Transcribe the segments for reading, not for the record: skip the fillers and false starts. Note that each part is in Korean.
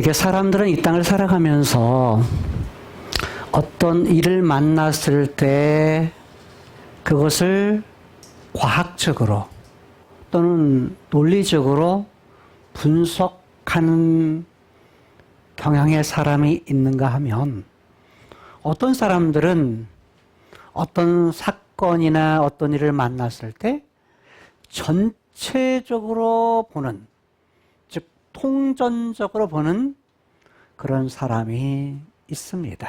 대개 사람들은 이 땅을 살아가면서 어떤 일을 만났을 때 그것을 과학적으로 또는 논리적으로 분석하는 경향의 사람이 있는가 하면, 어떤 사람들은 어떤 사건이나 어떤 일을 만났을 때 전체적으로 보는, 즉 통전적으로 보는 그런 사람이 있습니다.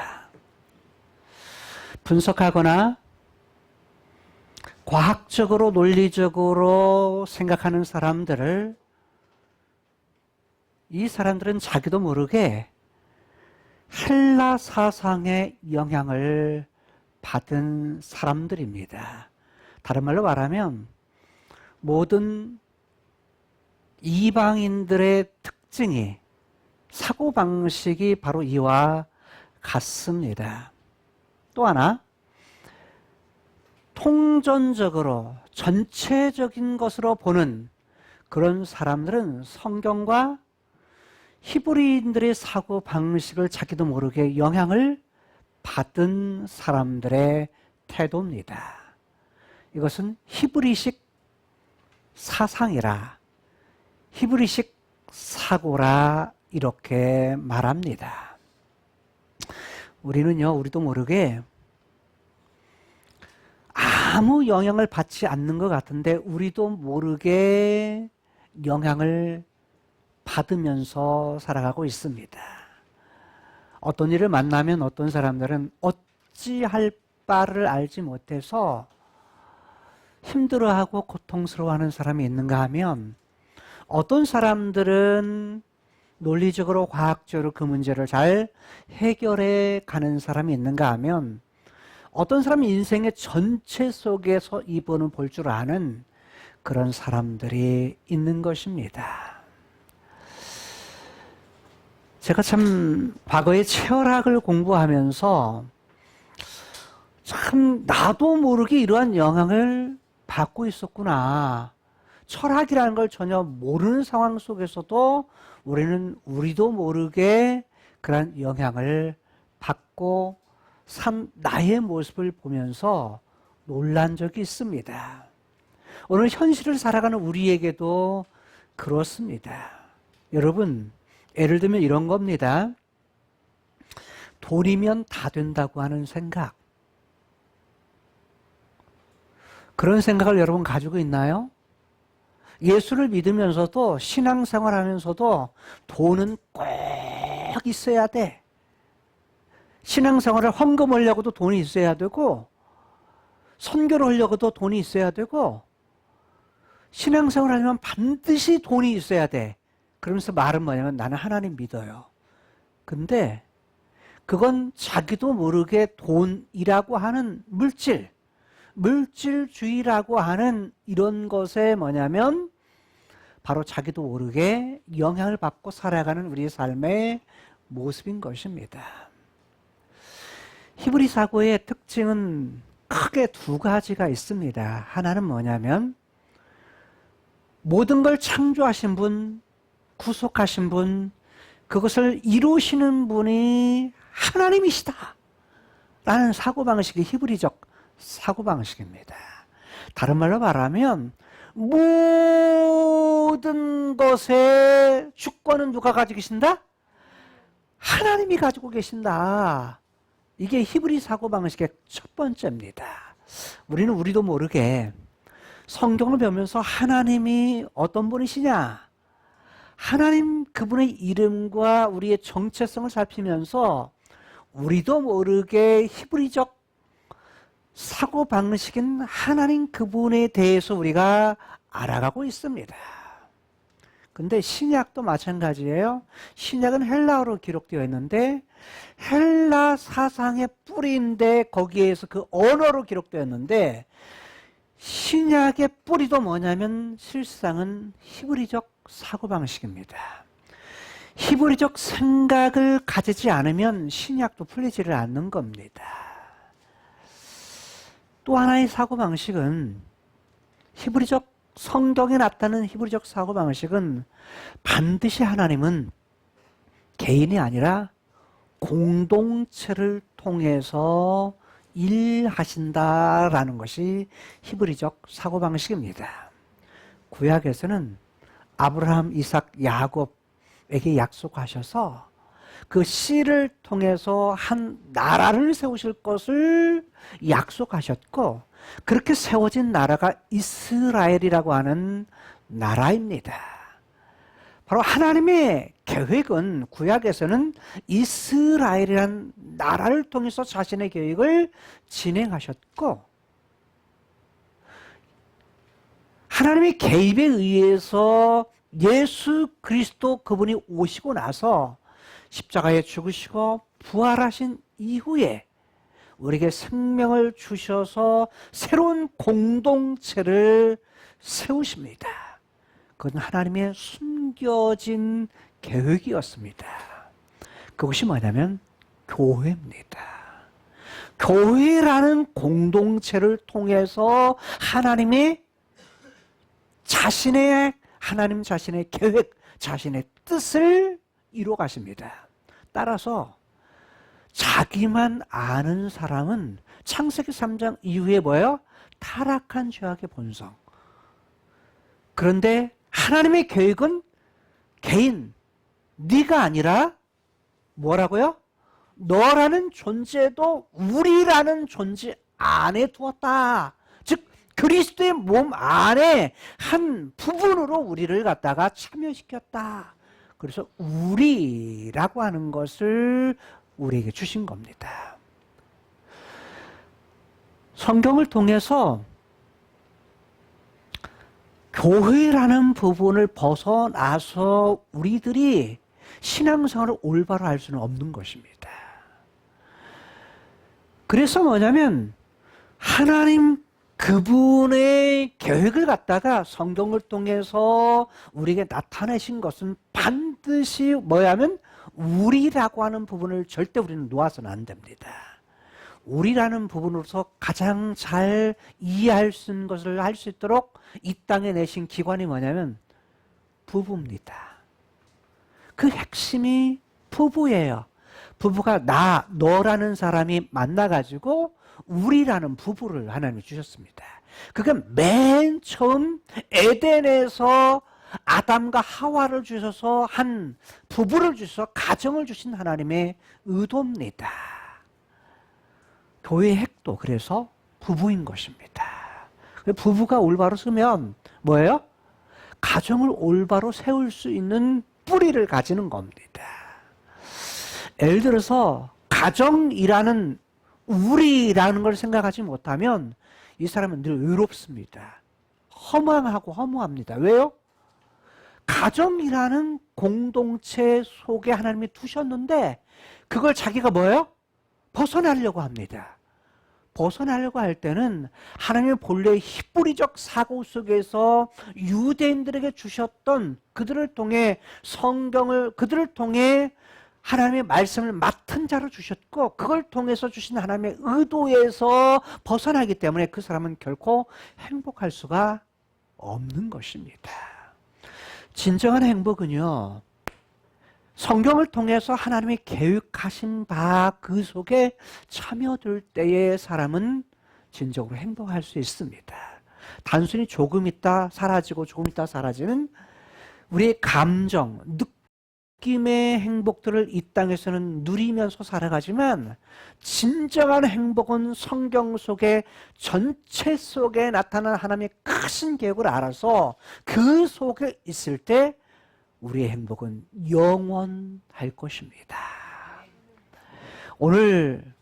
분석하거나 과학적으로 논리적으로 생각하는 사람들을, 이 사람들은 자기도 모르게 헬라 사상의 영향을 받은 사람들입니다. 다른 말로 말하면 모든 이방인들의 특징이, 사고방식이 바로 이와 같습니다. 또 하나, 통전적으로 전체적인 것으로 보는 그런 사람들은 성경과 히브리인들의 사고방식을 자기도 모르게 영향을 받은 사람들의 태도입니다. 이것은 히브리식 사상이라, 히브리식 사고라 이렇게 말합니다. 우리도 모르게 아무 영향을 받지 않는 것 같은데 우리도 모르게 영향을 받으면서 살아가고 있습니다. 어떤 일을 만나면 어떤 사람들은 어찌할 바를 알지 못해서 힘들어하고 고통스러워하는 사람이 있는가 하면, 어떤 사람들은 논리적으로 과학적으로 그 문제를 잘 해결해 가는 사람이 있는가 하면, 어떤 사람이 인생의 전체 속에서 이번은 볼 줄 아는 그런 사람들이 있는 것입니다. 제가 참 과거에 철학을 공부하면서 참 나도 모르게 이러한 영향을 받고 있었구나. 철학이라는 걸 전혀 모르는 상황 속에서도 우리도 모르게 그런 영향을 받고 산 나의 모습을 보면서 놀란 적이 있습니다. 오늘 현실을 살아가는 우리에게도 그렇습니다. 여러분, 예를 들면 이런 겁니다. 돈이면 다 된다고 하는 생각. 그런 생각을 여러분 가지고 있나요? 예수를 믿으면서도, 신앙생활 하면서도 돈은 꼭 있어야 돼. 신앙생활을 헌금하려고도 돈이 있어야 되고, 선교를 하려고도 돈이 있어야 되고, 신앙생활 하려면 반드시 돈이 있어야 돼. 그러면서 말은 뭐냐면 나는 하나님 믿어요. 근데 그건 자기도 모르게 돈이라고 하는 물질주의라고 하는 이런 것에 뭐냐면 바로 자기도 모르게 영향을 받고 살아가는 우리의 삶의 모습인 것입니다. 히브리 사고의 특징은 크게 두 가지가 있습니다. 하나는 뭐냐면 모든 걸 창조하신 분, 구속하신 분, 그것을 이루시는 분이 하나님이시다 라는 사고방식이 히브리적 사고방식입니다. 다른 말로 말하면 모든 것의 주권은 누가 가지고 계신다? 하나님이 가지고 계신다. 이게 히브리 사고방식의 첫 번째입니다. 우리도 모르게 성경을 보면서 하나님이 어떤 분이시냐, 하나님 그분의 이름과 우리의 정체성을 살피면서 우리도 모르게 히브리적 사고방식인 하나님 그분에 대해서 우리가 알아가고 있습니다. 근데 신약도 마찬가지예요. 신약은 헬라어로 기록되어 있는데 헬라 사상의 뿌리인데 거기에서 그 언어로 기록되어 있는데, 신약의 뿌리도 뭐냐면 실상은 히브리적 사고방식입니다. 히브리적 생각을 가지지 않으면 신약도 풀리지를 않는 겁니다. 또 하나의 사고방식은 히브리적 성경에 나타나는 히브리적 사고방식은 반드시 하나님은 개인이 아니라 공동체를 통해서 일하신다라는 것이 히브리적 사고방식입니다. 구약에서는 아브라함, 이삭, 야곱에게 약속하셔서 그 씨를 통해서 한 나라를 세우실 것을 약속하셨고, 그렇게 세워진 나라가 이스라엘이라고 하는 나라입니다. 바로 하나님의 계획은 구약에서는 이스라엘이라는 나라를 통해서 자신의 계획을 진행하셨고, 하나님의 개입에 의해서 예수 그리스도 그분이 오시고 나서 십자가에 죽으시고 부활하신 이후에 우리에게 생명을 주셔서 새로운 공동체를 세우십니다. 그건 하나님의 숨겨진 계획이었습니다. 그것이 뭐냐면 교회입니다. 교회라는 공동체를 통해서 하나님 자신의 계획, 자신의 뜻을 이루어 가십니다. 따라서 자기만 아는 사람은 창세기 3장 이후에 뭐예요? 타락한 죄악의 본성. 그런데 하나님의 계획은 개인, 네가 아니라 뭐라고요? 너라는 존재도 우리라는 존재 안에 두었다. 즉 그리스도의 몸 안에 한 부분으로 우리를 갖다가 참여시켰다. 그래서 우리라고 하는 것을 우리에게 주신 겁니다. 성경을 통해서 교회라는 부분을 벗어나서 우리들이 신앙생활을 올바로 할 수는 없는 것입니다. 그래서 뭐냐면 하나님 그분의 계획을 갖다가 성경을 통해서 우리에게 나타내신 것은 반드시 뭐냐면 우리라고 하는 부분을 절대 우리는 놓아서는 안 됩니다. 우리라는 부분으로서 가장 잘 이해할 수 있는 것을 할 수 있도록 이 땅에 내신 기관이 뭐냐면 부부입니다. 그 핵심이 부부예요. 부부가 너라는 사람이 만나가지고 우리라는 부부를 하나님이 주셨습니다. 그게 맨 처음 에덴에서 아담과 하와를 주셔서 한 부부를 주셔서 가정을 주신 하나님의 의도입니다. 교회의 핵도 그래서 부부인 것입니다. 부부가 올바로 서면 뭐예요? 가정을 올바로 세울 수 있는 뿌리를 가지는 겁니다. 예를 들어서 가정이라는 우리라는 걸 생각하지 못하면 이 사람은 늘 외롭습니다. 허망하고 허무합니다. 왜요? 가정이라는 공동체 속에 하나님이 두셨는데 그걸 자기가 뭐예요? 벗어나려고 합니다. 벗어나려고 할 때는 하나님의 본래의 히브리적 사고 속에서 유대인들에게 주셨던 그들을 통해 그들을 통해 하나님의 말씀을 맡은 자로 주셨고 그걸 통해서 주신 하나님의 의도에서 벗어나기 때문에 그 사람은 결코 행복할 수가 없는 것입니다. 진정한 행복은요, 성경을 통해서 하나님이 계획하신 바 그 속에 참여될 때의 사람은 진정으로 행복할 수 있습니다. 단순히 조금 있다 사라지고 조금 있다 사라지는 우리의 감정, 느낌의 행복들을 이 땅에서는 누리면서 살아가지만 진정한 행복은 성경 속에 전체 속에 나타난 하나님의 크신 계획을 알아서 그 속에 있을 때 우리의 행복은 영원할 것입니다. 오늘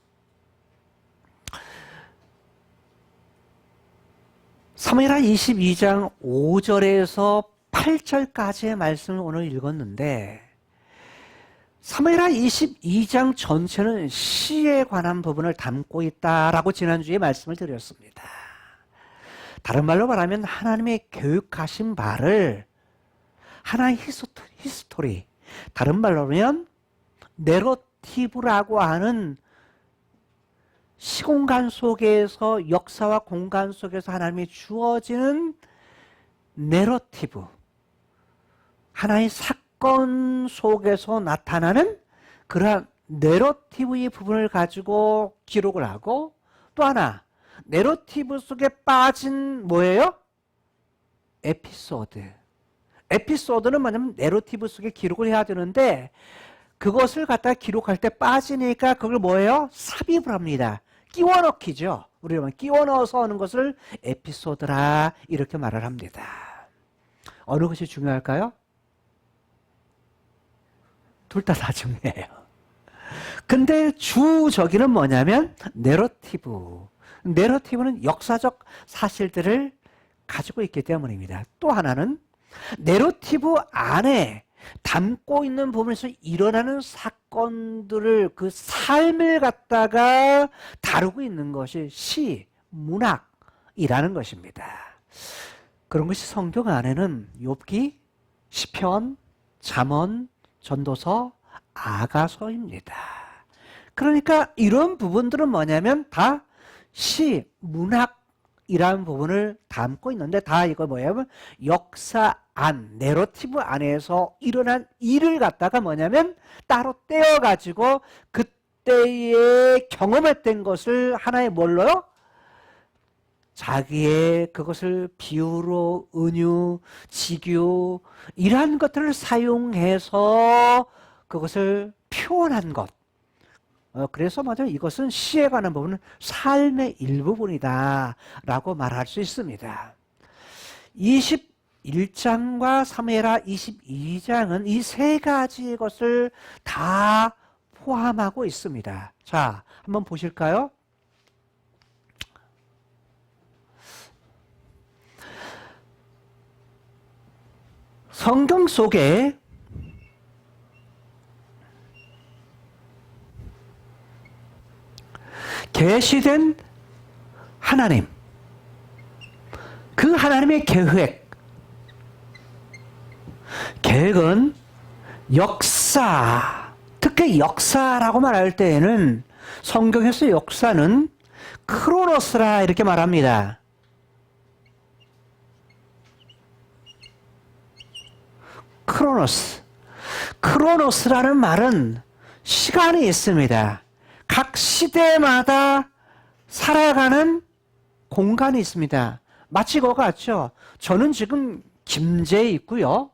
사무엘하 22장 5절에서 8절까지의 말씀을 오늘 읽었는데 사무엘하 22장 전체는 시에 관한 부분을 담고 있다라고 지난주에 말씀을 드렸습니다. 다른 말로 말하면 하나님의 계획하신 바를 하나의 히스토리, 다른 말로 하면 내러티브라고 하는 시공간 속에서 역사와 공간 속에서 하나님이 주어지는 내러티브, 하나의 사건 속에서 나타나는 그러한 내러티브의 부분을 가지고 기록을 하고, 또 하나 내러티브 속에 빠진 뭐예요? 에피소드. 에피소드는 뭐냐면 내러티브 속에 기록을 해야 되는데 그것을 갖다 기록할 때 빠지니까 그걸 뭐예요? 삽입을 합니다. 끼워 넣기죠. 우리가 끼워 넣어서 하는 것을 에피소드라 이렇게 말을 합니다. 어느 것이 중요할까요? 둘 다 중요해요. 근데 주저기는 뭐냐면 내러티브. 내러티브는 역사적 사실들을 가지고 있기 때문입니다. 또 하나는 내러티브 안에 담고 있는 부분에서 일어나는 사건들을 그 삶을 갖다가 다루고 있는 것이 시, 문학이라는 것입니다. 그런 것이 성경 안에는 욥기, 시편, 잠언, 전도서, 아가서입니다. 그러니까 이런 부분들은 뭐냐면 다 시, 문학이라는 부분을 담고 있는데 다 이거 뭐냐면 역사 안, 내러티브 안에서 일어난 일을 갖다가 뭐냐면 따로 떼어가지고 그때에 경험했던 것을 하나의 뭘로요? 자기의 그것을 비유로 은유, 직유 이러한 것들을 사용해서 그것을 표현한 것. 그래서 먼저 이것은 시에 관한 부분은 삶의 일부분이다 라고 말할 수 있습니다. 21장과 사무엘하 22장은 이 세 가지 것을 다 포함하고 있습니다. 자, 한번 보실까요? 성경 속에 계시된 하나님, 그 하나님의 계획은 역사, 특히 역사라고 말할 때에는 성경에서 역사는 크로노스라 이렇게 말합니다. 크로노스라는 말은 시간이 있습니다. 각 시대마다 살아가는 공간이 있습니다. 마치 그거 같죠? 저는 지금 김제에 있고요.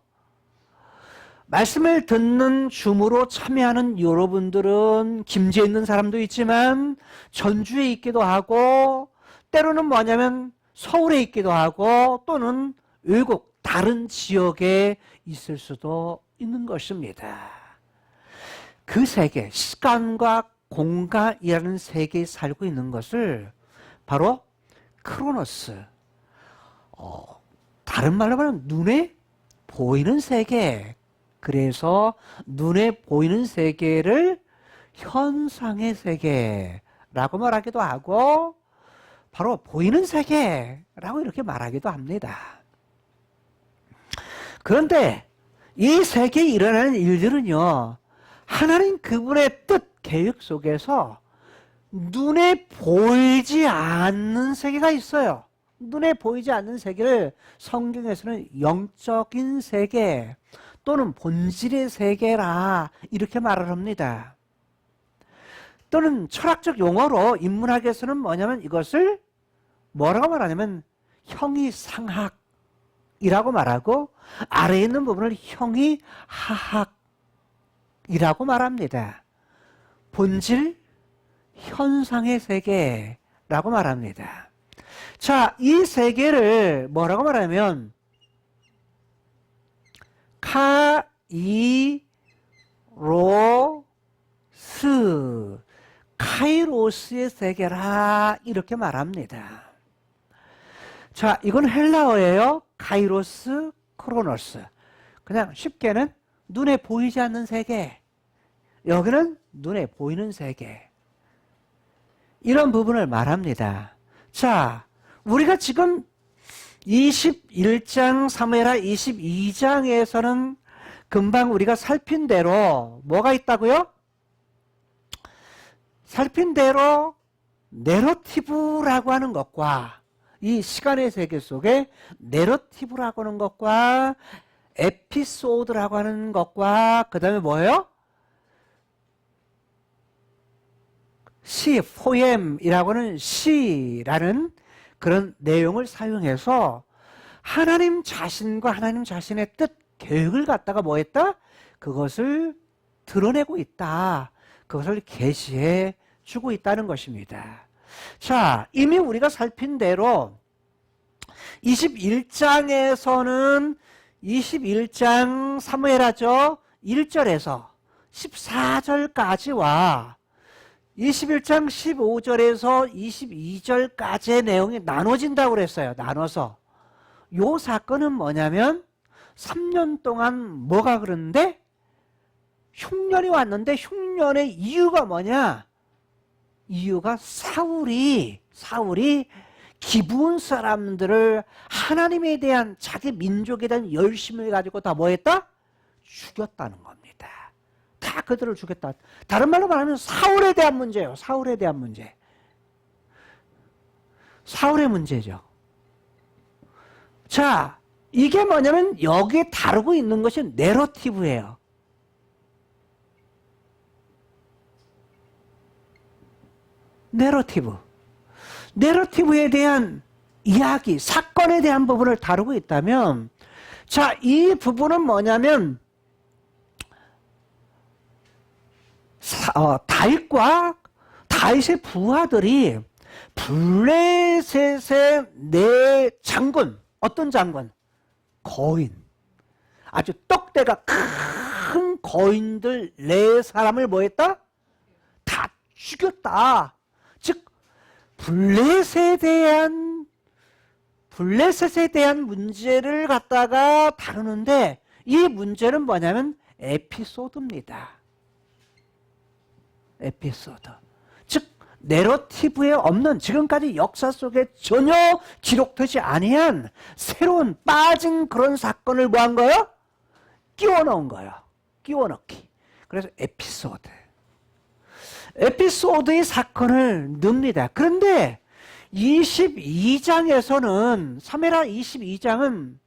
말씀을 듣는 줌으로 참여하는 여러분들은 김제에 있는 사람도 있지만 전주에 있기도 하고 때로는 뭐냐면 서울에 있기도 하고 또는 외국 다른 지역에 있을 수도 있는 것입니다. 그 세계, 시간과 공간이라는 세계에 살고 있는 것을 바로 크로노스, 다른 말로 말하면 눈에 보이는 세계, 그래서 눈에 보이는 세계를 현상의 세계라고 말하기도 하고 바로 보이는 세계라고 이렇게 말하기도 합니다. 그런데 이 세계에 일어나는 일들은요, 하나님 그분의 뜻, 계획 속에서 눈에 보이지 않는 세계가 있어요. 눈에 보이지 않는 세계를 성경에서는 영적인 세계 또는 본질의 세계라 이렇게 말을 합니다. 또는 철학적 용어로 인문학에서는 뭐냐면 이것을 뭐라고 말하냐면 형이상학이라고 말하고 아래에 있는 부분을 형이하학이라고 말합니다. 본질, 현상의 세계라고 말합니다. 자, 이 세계를 뭐라고 말하면 카이로스의 세계라 이렇게 말합니다. 자, 이건 헬라어예요. 카이로스, 크로노스. 그냥 쉽게는 눈에 보이지 않는 세계, 여기는 눈에 보이는 세계, 이런 부분을 말합니다. 자, 우리가 지금 21장 사무엘하 22장에서는 금방 우리가 살핀 대로 뭐가 있다고요? 살핀 대로 내러티브라고 하는 것과 이 시간의 세계 속에 내러티브라고 하는 것과 에피소드라고 하는 것과 그 다음에 뭐예요? 포엠이라고 하는 시라는 그런 내용을 사용해서 하나님 자신과 하나님 자신의 뜻, 계획을 갖다가 뭐 했다? 그것을 드러내고 있다. 그것을 계시해 주고 있다는 것입니다. 자, 이미 우리가 살핀 대로 21장에서는 21장 사무엘하죠. 1절에서 14절까지와 21장 15절에서 22절까지의 내용이 나눠진다고 그랬어요. 나눠서. 요 사건은 뭐냐면 3년 동안 뭐가 그런데 흉년이 왔는데 흉년의 이유가 뭐냐? 이유가 사울이 기브온 사람들을 하나님에 대한 자기 민족에 대한 열심을 가지고 다 뭐했다? 죽였다는 겁니다. 다 그들을 죽였다. 다른 말로 말하면 사울에 대한 문제예요. 사울에 대한 문제. 사울의 문제죠. 자, 이게 뭐냐면 여기에 다루고 있는 것이 내러티브예요. 내러티브에 대한 이야기, 사건에 대한 부분을 다루고 있다면, 자, 이 부분은 뭐냐면 다윗과 다윗의 부하들이 블레셋의 네 장군, 어떤 장군? 거인. 아주 떡대가 큰 거인들 네 사람을 뭐 했다? 다 죽였다. 즉 블레셋에 대한 문제를 갖다가 다루는데 이 문제는 뭐냐면 에피소드입니다. 에피소드. 즉 내러티브에 없는, 지금까지 역사 속에 전혀 기록되지 아니한 새로운 빠진 그런 사건을 뭐 한 거예요? 끼워 넣은 거예요. 끼워 넣기. 그래서 에피소드의 사건을 넣습니다. 그런데 22장에서는 사무엘하 22장은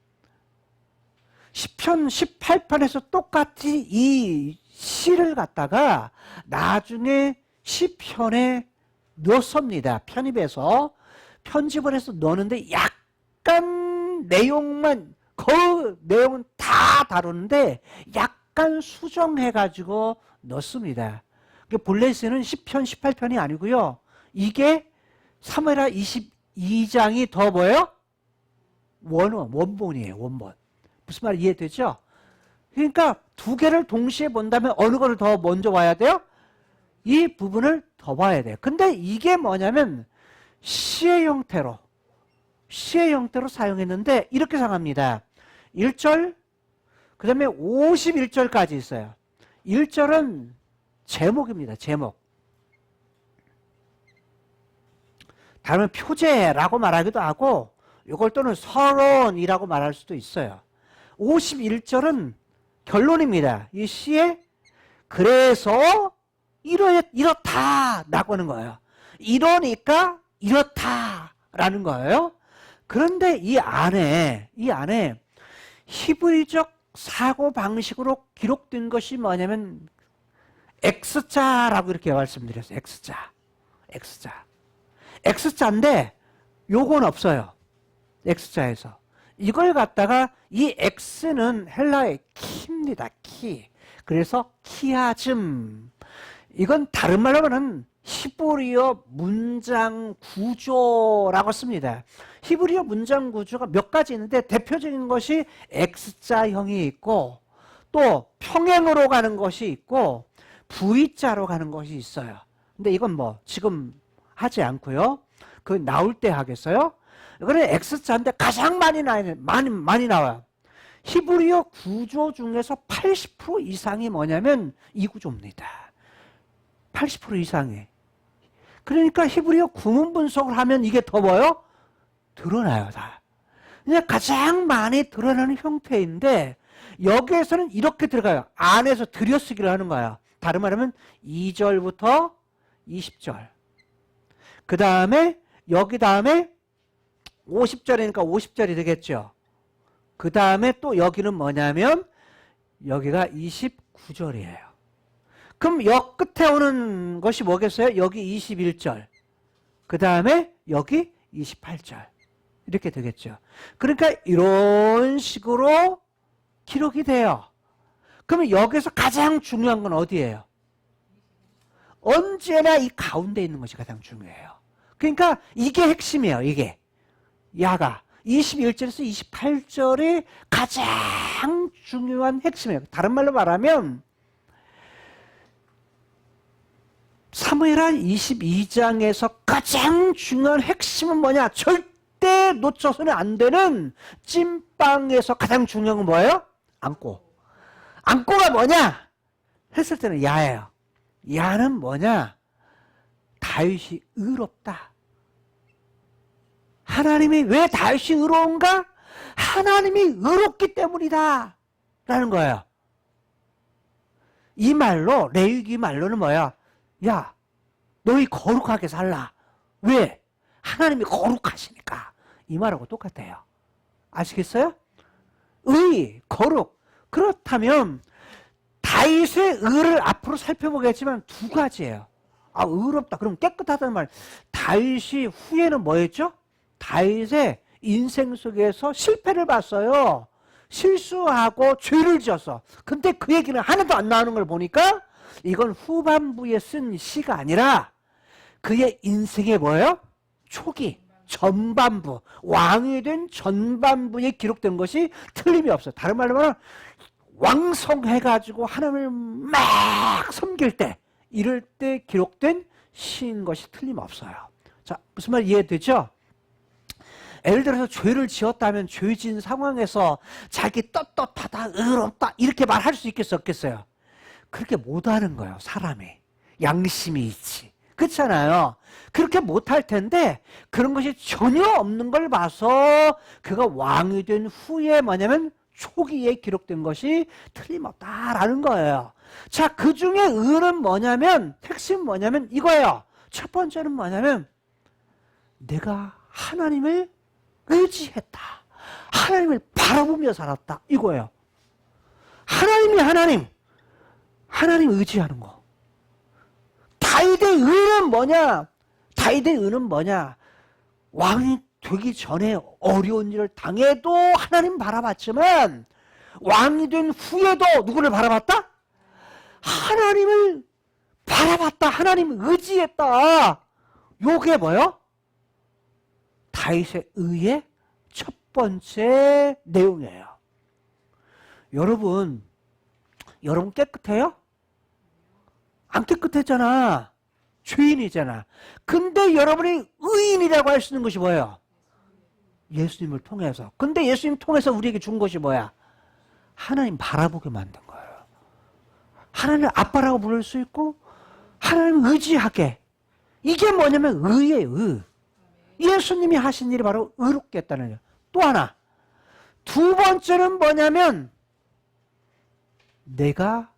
10편 18편에서 똑같이 이 시를 갖다가 나중에 시편에 넣습니다. 편입해서 편집을 해서 넣는데 약간 내용은 다 다루는데 약간 수정해가지고 넣습니다. 블레셋은 10편 18편이 아니고요. 이게 사무엘하 22장이 더 뭐예요? 원본이에요. 원본. 무슨 말 이해되죠? 그러니까 두 개를 동시에 본다면 어느 거를 더 먼저 와야 돼요? 이 부분을 더 봐야 돼요. 근데 이게 뭐냐면 시의 형태로 사용했는데 이렇게 생각합니다. 1절, 그 다음에 51절까지 있어요. 1절은 제목입니다. 제목. 다른 표제라고 말하기도 하고 이걸 또는 서론이라고 말할 수도 있어요. 51절은 결론입니다. 이 시에 그래서 이렇다라고 하는 거예요. 이러니까 이렇다라는 거예요. 그런데 이 안에 히브리적 사고 방식으로 기록된 것이 뭐냐면 X자라고 이렇게 말씀드렸어요. X자인데 요건 없어요. X자에서. 이걸 갖다가 이 X는 헬라의 키입니다. 키. 그래서 키아즘. 이건 다른 말로 하면 히브리어 문장 구조라고 씁니다. 히브리어 문장 구조가 몇 가지 있는데 대표적인 것이 X자형이 있고 또 평행으로 가는 것이 있고 V자로 가는 것이 있어요. 근데 이건 뭐 지금 하지 않고요. 그 나올 때 하겠어요? 이거는 X자인데 가장 많이 나와요. 히브리어 구조 중에서 80% 이상이 뭐냐면 이 구조입니다. 80% 이상이. 그러니까 히브리어 구문 분석을 하면 이게 더 뭐요? 드러나요, 다. 그냥 가장 많이 드러나는 형태인데 여기에서는 이렇게 들어가요. 안에서 들여쓰기를 하는 거예요. 다른 말하면 2절부터 20절. 그 다음에 여기 다음에 50절이니까 50절이 되겠죠. 그 다음에 또 여기는 뭐냐면 여기가 29절이에요. 그럼 역 끝에 오는 것이 뭐겠어요? 여기 21절. 그 다음에 여기 28절. 이렇게 되겠죠. 그러니까 이런 식으로 기록이 돼요. 그러면 여기서 가장 중요한 건 어디예요? 언제나 이 가운데 있는 것이 가장 중요해요. 그러니까 이게 핵심이에요. 이게 야가 21절에서 28절이 가장 중요한 핵심이에요. 다른 말로 말하면 사무엘하 22장에서 가장 중요한 핵심은 뭐냐? 절대 놓쳐서는 안 되는 찐빵에서 가장 중요한 건 뭐예요? 안고. 안고가 뭐냐? 했을 때는 야예요. 야는 뭐냐? 다윗이 의롭다. 하나님이 왜 다윗이 의로운가? 하나님이 의롭기 때문이다 라는 거예요. 이 말로, 레위기 말로는 뭐야? 야, 너희 거룩하게 살라. 왜? 하나님이 거룩하시니까. 이 말하고 똑같아요. 아시겠어요? 의, 거룩. 그렇다면 다윗의 의를 앞으로 살펴보겠지만 두 가지예요. 아, 의롭다. 그럼 깨끗하다는 말. 다윗이 후에는 뭐였죠? 다윗의 인생 속에서 실패를 봤어요. 실수하고 죄를 지었어. 근데 그 얘기는 하나도 안 나오는 걸 보니까 이건 후반부에 쓴 시가 아니라 그의 인생의 뭐예요? 초기, 전반부, 왕이 된 전반부에 기록된 것이 틀림이 없어요. 다른 말로 말하면 왕성해가지고 하나님을 막 섬길 때, 이럴 때 기록된 시인 것이 틀림없어요. 자, 무슨 말 이해되죠? 예를 들어서 죄를 지었다면 죄 지은 상황에서 자기 떳떳하다, 의롭다 이렇게 말할 수 있겠어, 없겠어요? 그렇게 못하는 거예요, 사람이. 양심이 있지. 그렇잖아요. 그렇게 못할 텐데 그런 것이 전혀 없는 걸 봐서 그가 왕이 된 후에 뭐냐면 초기에 기록된 것이 틀림없다라는 거예요. 자, 그 중에 의는 뭐냐면, 핵심 뭐냐면 이거예요. 첫 번째는 뭐냐면 내가 하나님을 의지했다. 하나님을 바라보며 살았다. 이거예요. 하나님이 하나님 의지하는 거. 다윗의 의는 뭐냐? 다윗의 의는 뭐냐? 왕이 되기 전에 어려운 일을 당해도 하나님 바라봤지만 왕이 된 후에도 누구를 바라봤다? 하나님을 바라봤다. 하나님 의지했다. 요게 뭐요? 다윗의 의의 첫 번째 내용이에요. 여러분 깨끗해요? 안 깨끗했잖아. 죄인이잖아. 근데 여러분이 의인이라고 할 수 있는 것이 뭐예요? 예수님을 통해서. 근데 예수님 통해서 우리에게 준 것이 뭐야? 하나님 바라보게 만든 거예요. 하나님을 아빠라고 부를 수 있고 하나님 의지하게. 이게 뭐냐면 의예요. 의. 예수님이 하신 일이 바로 의롭게 했다는 거예요. 또 하나. 두 번째는 뭐냐면 내가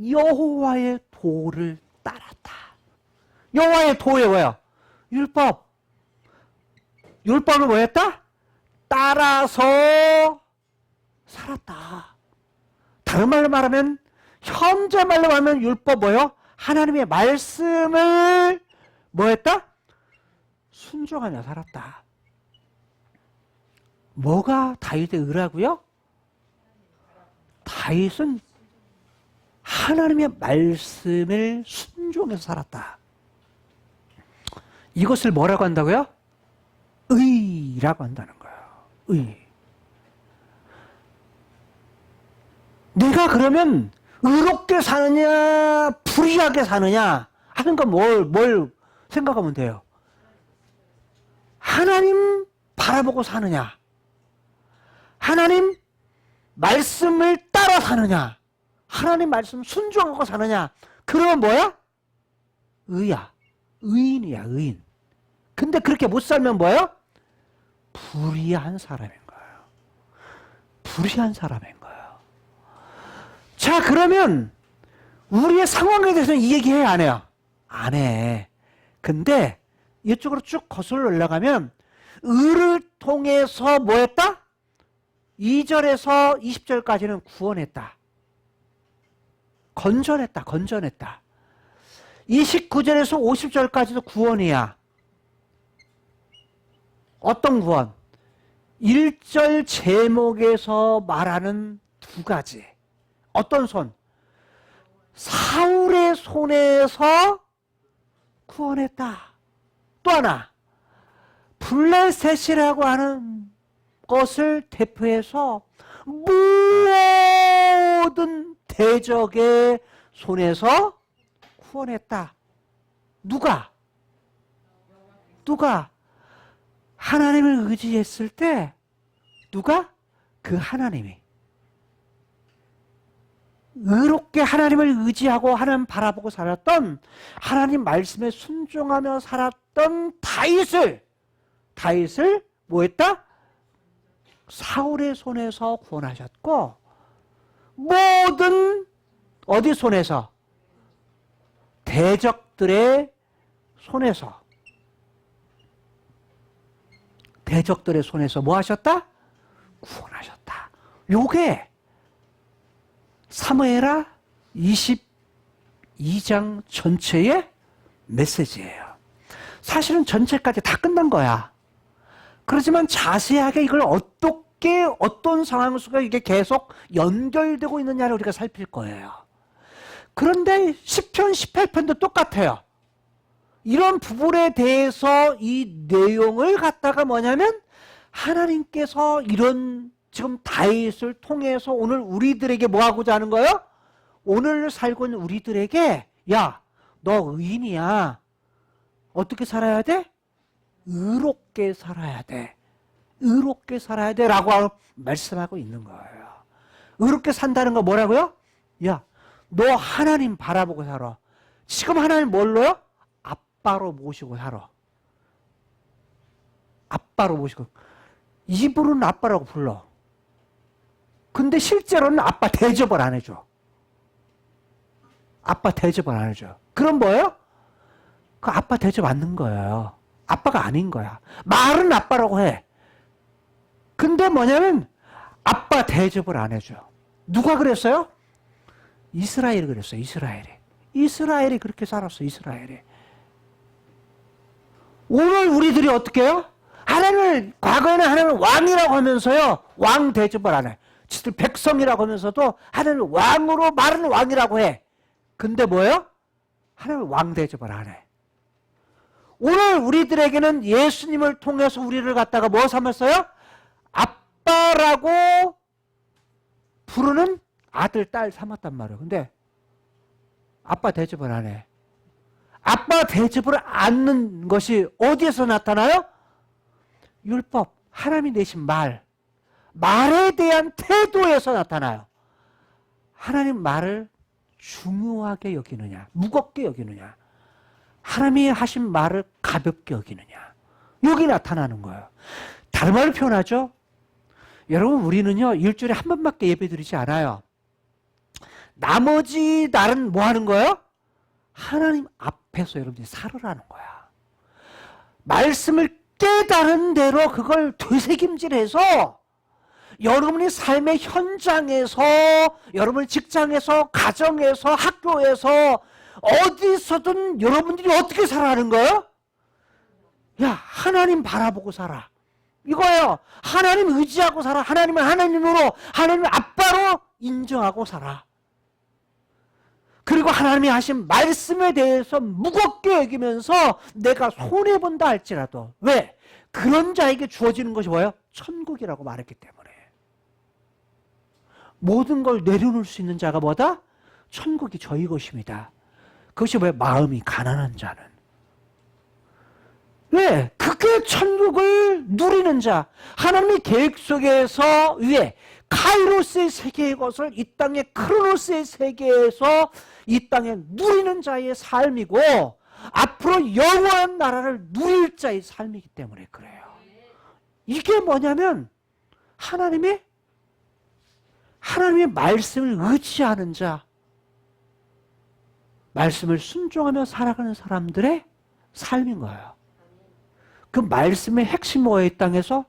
여호와의 도를 따랐다. 여호와의 도에 뭐예요? 율법. 율법을 뭐 했다? 따라서 살았다. 다른 말로 말하면, 현재 말로 하면 율법 뭐예요? 하나님의 말씀을 뭐 했다? 순종하며 살았다. 뭐가 다윗의 의라고요? 다윗은 하나님의 말씀을 순종해서 살았다. 이것을 뭐라고 한다고요? 의라고 한다는 거예요. 의. 내가 그러면 의롭게 사느냐 불의하게 사느냐 하는 건 뭘 생각하면 돼요? 하나님 바라보고 사느냐, 하나님 말씀을 따라 사느냐, 하나님 말씀 순종하고 사느냐. 그러면 뭐야? 의야. 의인이야, 의인. 근데 그렇게 못 살면 뭐예요? 불의한 사람인 거예요. 불의한 사람인 거예요. 자, 그러면 우리의 상황에 대해서는 이 얘기해요, 안 해요? 안 해. 근데 이쪽으로 쭉 거슬러 올라가면 의를 통해서 뭐 했다? 2절에서 20절까지는 구원했다. 건전했다. 건전했다. 29절에서 50절까지도 구원이야. 어떤 구원? 1절 제목에서 말하는 두 가지. 어떤 손? 사울의 손에서 구원했다. 또 하나, 블레셋이라고 하는 것을 대표해서 모든 대적의 손에서 구원했다. 누가? 하나님을 의지했을 때 누가? 그 하나님이 의롭게 하나님을 의지하고 하나님 바라보고 살았던, 하나님 말씀에 순종하며 살았던 다윗을 뭐 했다? 사울의 손에서 구원하셨고, 모든 어디 손에서? 대적들의 손에서 뭐 하셨다? 구원하셨다. 요게 사무엘하 22장 전체의 메시지예요. 사실은 전체까지 다 끝난 거야. 그렇지만 자세하게 이걸 어떻게, 어떤 상황 속에 이게 계속 연결되고 있느냐를 우리가 살필 거예요. 그런데 10편, 18편도 똑같아요. 이런 부분에 대해서 이 내용을 갖다가 뭐냐면, 하나님께서 이런 지금 다윗을 통해서 오늘 우리들에게 뭐 하고자 하는 거예요? 오늘 살고 있는 우리들에게, 야, 너 의인이야. 어떻게 살아야 돼? 의롭게 살아야 돼. 의롭게 살아야 돼. 라고 말씀하고 있는 거예요. 의롭게 산다는 거 뭐라고요? 야, 너 하나님 바라보고 살아. 지금 하나님 뭘로요? 아빠로 모시고 살아. 아빠로 모시고. 입으로는 아빠라고 불러. 근데 실제로는 아빠 대접을 안 해줘. 아빠 대접을 안 해줘. 그럼 뭐예요? 그 아빠 대접 안 는 거예요. 아빠가 아닌 거야. 말은 아빠라고 해. 근데 뭐냐면 아빠 대접을 안 해줘. 누가 그랬어요? 이스라엘이 그랬어요. 이스라엘이 그렇게 살았어. 이스라엘이. 오늘 우리들이 어떻게 해요? 하나님을, 과거에는 하나님을 왕이라고 하면서요, 왕 대접을 안 해. 지들 백성이라고 하면서도 하나님을 왕으로, 말은 왕이라고 해. 근데 뭐예요? 하나님을 왕 대접을 안 해. 오늘 우리들에게는 예수님을 통해서 우리를 갖다가 뭐 삼았어요? 아빠라고 부르는 아들, 딸 삼았단 말이에요. 근데 아빠 대접을 안 해. 아빠 대접을 않는 것이 어디에서 나타나요? 율법, 하나님이 내신 말에 대한 태도에서 나타나요. 하나님 말을 중요하게 여기느냐, 무겁게 여기느냐, 하나님이 하신 말을 가볍게 여기느냐, 여기 나타나는 거예요. 다른 말로 표현하죠. 여러분, 우리는요 일주일에 한 번밖에 예배드리지 않아요. 나머지 날은 뭐 하는 거예요? 하나님 앞에서 여러분들이 살으라는 거야. 말씀을 깨달은 대로 그걸 되새김질해서 여러분이 삶의 현장에서, 여러분 직장에서, 가정에서, 학교에서, 어디서든 여러분들이 어떻게 살아가는 거예요? 야, 하나님 바라보고 살아. 이거예요. 하나님 의지하고 살아. 하나님을 하나님으로, 하나님을 아빠로 인정하고 살아. 그리고 하나님이 하신 말씀에 대해서 무겁게 여기면서 내가 손해본다 할지라도. 왜? 그런 자에게 주어지는 것이 뭐예요? 천국이라고 말했기 때문에. 모든 걸 내려놓을 수 있는 자가 뭐다? 천국이 저희 것입니다. 그것이 뭐예요? 마음이 가난한 자는. 왜? 그게 천국을 누리는 자. 하나님의 계획 속에서 위에 카이로스의 세계의 것을 이 땅의 크로노스의 세계에서 이 땅에 누리는 자의 삶이고, 앞으로 영원한 나라를 누릴 자의 삶이기 때문에 그래요. 이게 뭐냐면 하나님의 말씀을 의지하는 자, 말씀을 순종하며 살아가는 사람들의 삶인 거예요. 그 말씀의 핵심이 뭐예요? 이 땅에서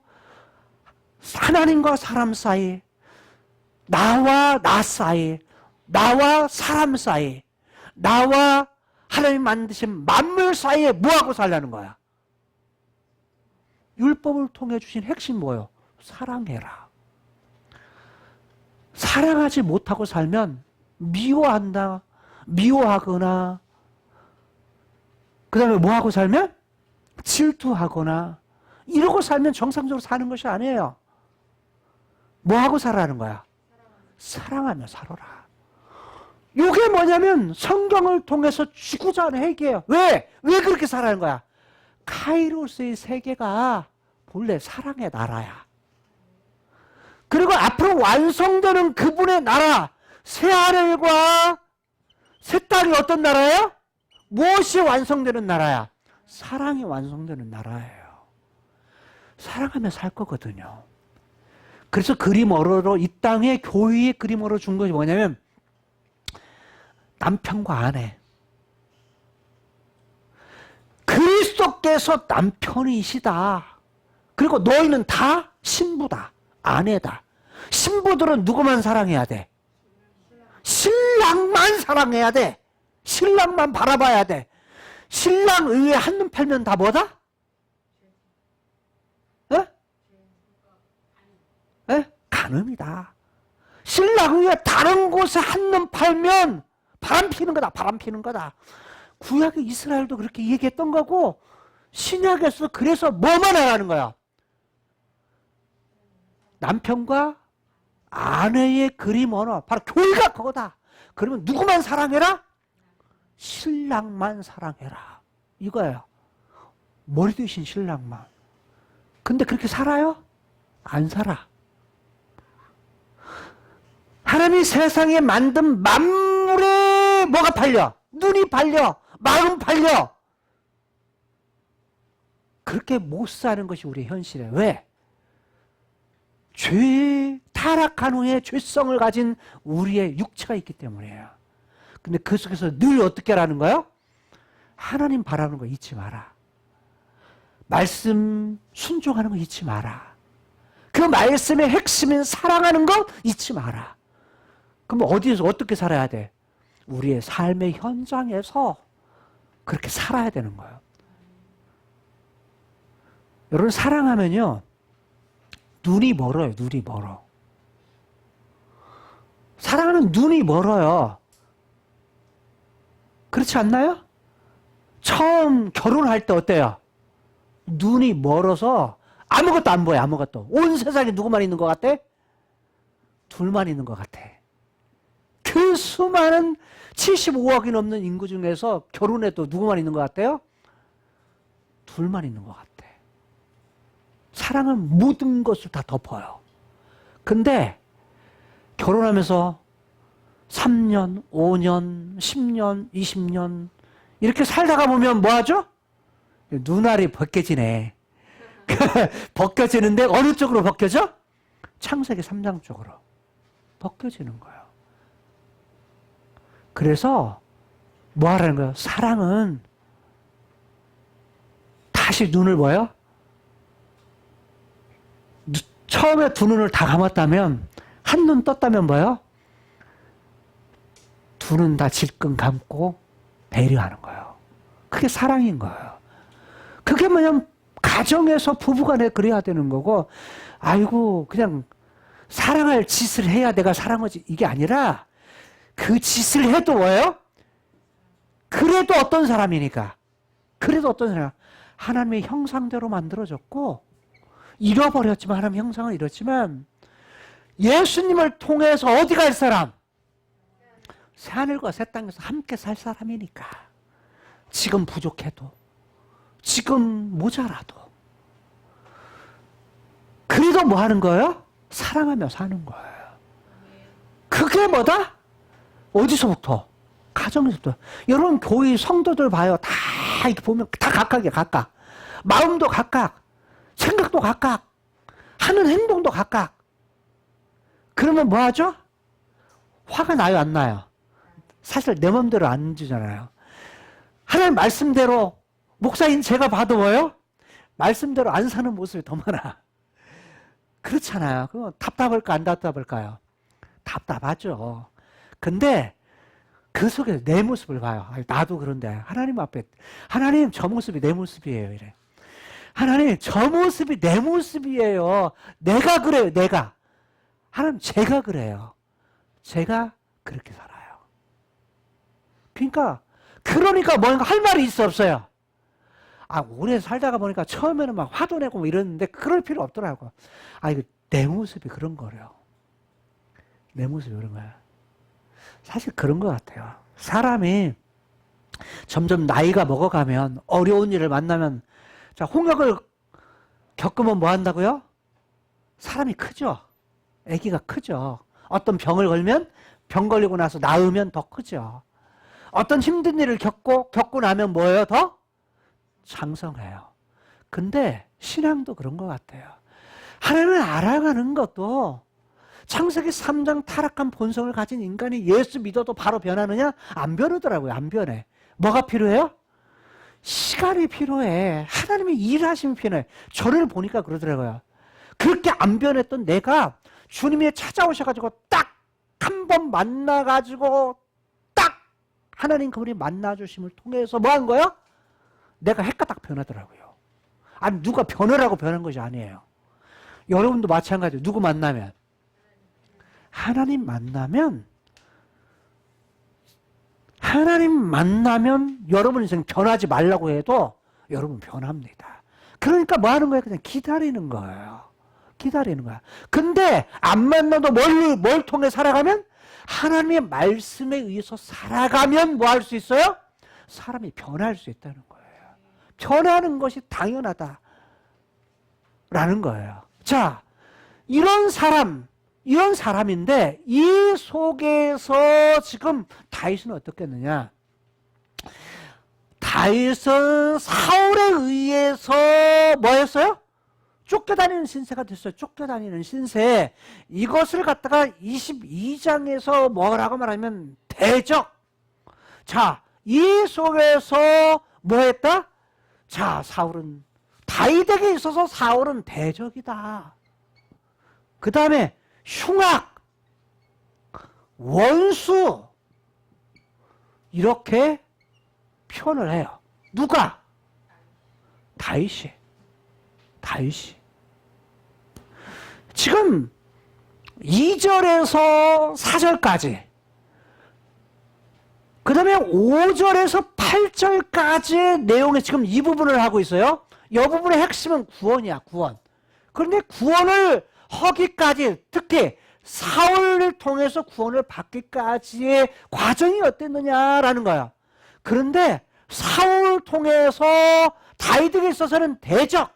하나님과 사람 사이, 나와 나 사이, 나와 사람 사이, 나와 하나님 만드신 만물 사이에 뭐하고 살라는 거야? 율법을 통해 주신 핵심 뭐예요? 사랑해라. 사랑하지 못하고 살면 미워한다, 미워하거나, 그 다음에 뭐하고 살면? 질투하거나, 이러고 살면 정상적으로 사는 것이 아니에요. 뭐하고 살아라는 거야? 사랑하며 살아라. 이게 뭐냐면 성경을 통해서 주고자 하는 핵이에요. 왜? 왜 그렇게 살아는 거야? 카이로스의 세계가 본래 사랑의 나라야. 그리고 앞으로 완성되는 그분의 나라, 새하늘과 새 땅이 어떤 나라예요? 무엇이 완성되는 나라야? 사랑이 완성되는 나라예요. 사랑하며 살 거거든요. 그래서 그림어로 이 땅에 교회의 그림어로 준 것이 뭐냐면 남편과 아내, 그리스도께서 남편이시다. 그리고 너희는 다 신부다, 아내다. 신부들은 누구만 사랑해야 돼? 신랑만 사랑해야 돼. 신랑만 바라봐야 돼. 신랑 의에 한눈 팔면 다 뭐다? 에? 에? 간음이다. 신랑 의에 다른 곳에 한눈 팔면 바람 피는 거다. 바람 피는 거다. 구약의 이스라엘도 그렇게 얘기했던 거고, 신약에서 그래서 뭐만 하라는 거야? 남편과 아내의 그림 언어, 바로 교회가 그거다. 그러면 누구만 사랑해라? 신랑만 사랑해라. 이거예요. 머리 드신 신랑만. 근데 그렇게 살아요? 안 살아. 하나님이 세상에 만든 만물에 뭐가 팔려? 눈이 팔려. 마음 팔려. 그렇게 못 사는 것이 우리의 현실이에요. 왜? 타락한 후에 죄성을 가진 우리의 육체가 있기 때문이에요. 근데 그 속에서 늘 어떻게 하라는 거예요? 하나님 바라는 거 잊지 마라. 말씀 순종하는 거 잊지 마라. 그 말씀의 핵심인 사랑하는 거 잊지 마라. 그럼 어디에서 어떻게 살아야 돼? 우리의 삶의 현장에서 그렇게 살아야 되는 거예요. 여러분, 사랑하면요, 눈이 멀어요. 눈이 멀어. 사랑하는 눈이 멀어요. 그렇지 않나요? 처음 결혼할 때 어때요? 눈이 멀어서 아무것도 안 보여. 아무것도. 온 세상에 누구만 있는 것 같아? 둘만 있는 것 같아. 그 수많은 75억이 넘는 인구 중에서 결혼해도 누구만 있는 것 같아요? 둘만 있는 것 같아. 사랑은 모든 것을 다 덮어요. 근데 결혼하면서 3년, 5년, 10년, 20년 이렇게 살다가 보면 뭐하죠? 눈알이 벗겨지네. 벗겨지는데 어느 쪽으로 벗겨져? 창세기 3장 쪽으로 벗겨지는 거예요. 그래서 뭐 하라는 거예요? 사랑은 다시 눈을 뭐예요? 처음에 두 눈을 다 감았다면, 한 눈 떴다면 뭐예요? 두 눈 다 질끈 감고 배려하는 거예요. 그게 사랑인 거예요. 그게 뭐냐면 가정에서 부부간에 그래야 되는 거고, 아이고 그냥 사랑할 짓을 해야 내가 사랑하지, 이게 아니라 그 짓을 해도 뭐예요? 그래도 어떤 사람이니까. 그래도 어떤 사람, 하나님의 형상대로 만들어졌고, 잃어버렸지만, 하나님 형상을 잃었지만 예수님을 통해서 어디 갈 사람? 새하늘과 새 땅에서 함께 살 사람이니까. 지금 부족해도, 지금 모자라도, 그래도 뭐 하는 거예요? 사랑하며 사는 거예요. 그게 뭐다? 어디서부터? 가정에서부터. 여러분, 교회 성도들 봐요. 다 이렇게 보면 다 각각이에요. 각각. 마음도 각각, 생각도 각각, 하는 행동도 각각. 그러면 뭐 하죠? 화가 나요, 안 나요? 사실 내 마음대로 안 주잖아요. 하나님 말씀대로, 목사인 제가 봐도 뭐예요? 말씀대로 안 사는 모습이 더 많아. 그렇잖아요. 그럼 답답할까 안 답답할까요? 답답하죠. 근데 그 속에서 내 모습을 봐요. 아니, 나도 그런데 하나님 앞에 하나님 저 모습이 내 모습이에요. 이래. 하나님 저 모습이 내 모습이에요. 내가 그래요. 내가. 하나님 제가 그래요. 제가 그렇게 살아요. 그러니까 뭔가 할 말이 있어 없어요? 아, 오래 살다가 보니까 처음에는 막 화도 내고 뭐 이랬는데 그럴 필요 없더라고. 아, 이거 내 모습이 그런 거래요. 내 모습이 그런 거야. 사실 그런 것 같아요. 사람이 점점 나이가 먹어가면 어려운 일을 만나면 자, 홍역을 겪으면 뭐 한다고요? 사람이 크죠. 아기가 크죠. 어떤 병을 걸면 병 걸리고 나서 나으면 더 크죠. 어떤 힘든 일을 겪고 나면 뭐예요? 더 장성해요. 근데 신앙도 그런 것 같아요. 하나님을 알아가는 것도 창세기 3장 타락한 본성을 가진 인간이 예수 믿어도 바로 변하느냐? 안 변하더라고요. 안 변해. 뭐가 필요해요? 시간이 필요해. 하나님이 일하시면 필요해. 저를 보니까 그러더라고요. 그렇게 안 변했던 내가 주님이 찾아오셔가지고 딱 한 번 만나가지고 딱 하나님 그분이 만나주심을 통해서 뭐 한 거예요? 내가 핵가닥 변하더라고요. 아니 누가 변하라고 변한 것이 아니에요. 여러분도 마찬가지예요. 누구 만나면 하나님 만나면 여러분 인생 변하지 말라고 해도 여러분 변합니다. 그러니까 뭐 하는 거예요? 그냥 기다리는 거예요. 기다리는 거야. 근데 안 만나도 뭘 통해 살아가면 하나님의 말씀에 의해서 살아가면 뭐 할 수 있어요? 사람이 변할 수 있다는 거예요. 변하는 것이 당연하다. 라는 거예요. 자, 이런 사람인데 이 속에서 지금 다윗은 어떻겠느냐? 다윗은 사울에 의해서 뭐였어요? 쫓겨다니는 신세가 됐어요. 쫓겨다니는 신세. 이것을 갖다가 22장에서 뭐라고 말하면 대적. 자, 이 속에서 뭐 했다? 자, 다윗에게 있어서 사울은 대적이다. 그 다음에 흉악, 원수 이렇게 표현을 해요. 누가? 다윗이. 지금 2절에서 4절까지 그 다음에 5절에서 8절까지의 내용에 지금 이 부분을 하고 있어요. 이 부분의 핵심은 구원이야. 구원. 그런데 구원을 하기까지 특히 사울을 통해서 구원을 받기까지의 과정이 어땠느냐라는 거야. 그런데 사울을 통해서 다윗에게 있어서는 대적,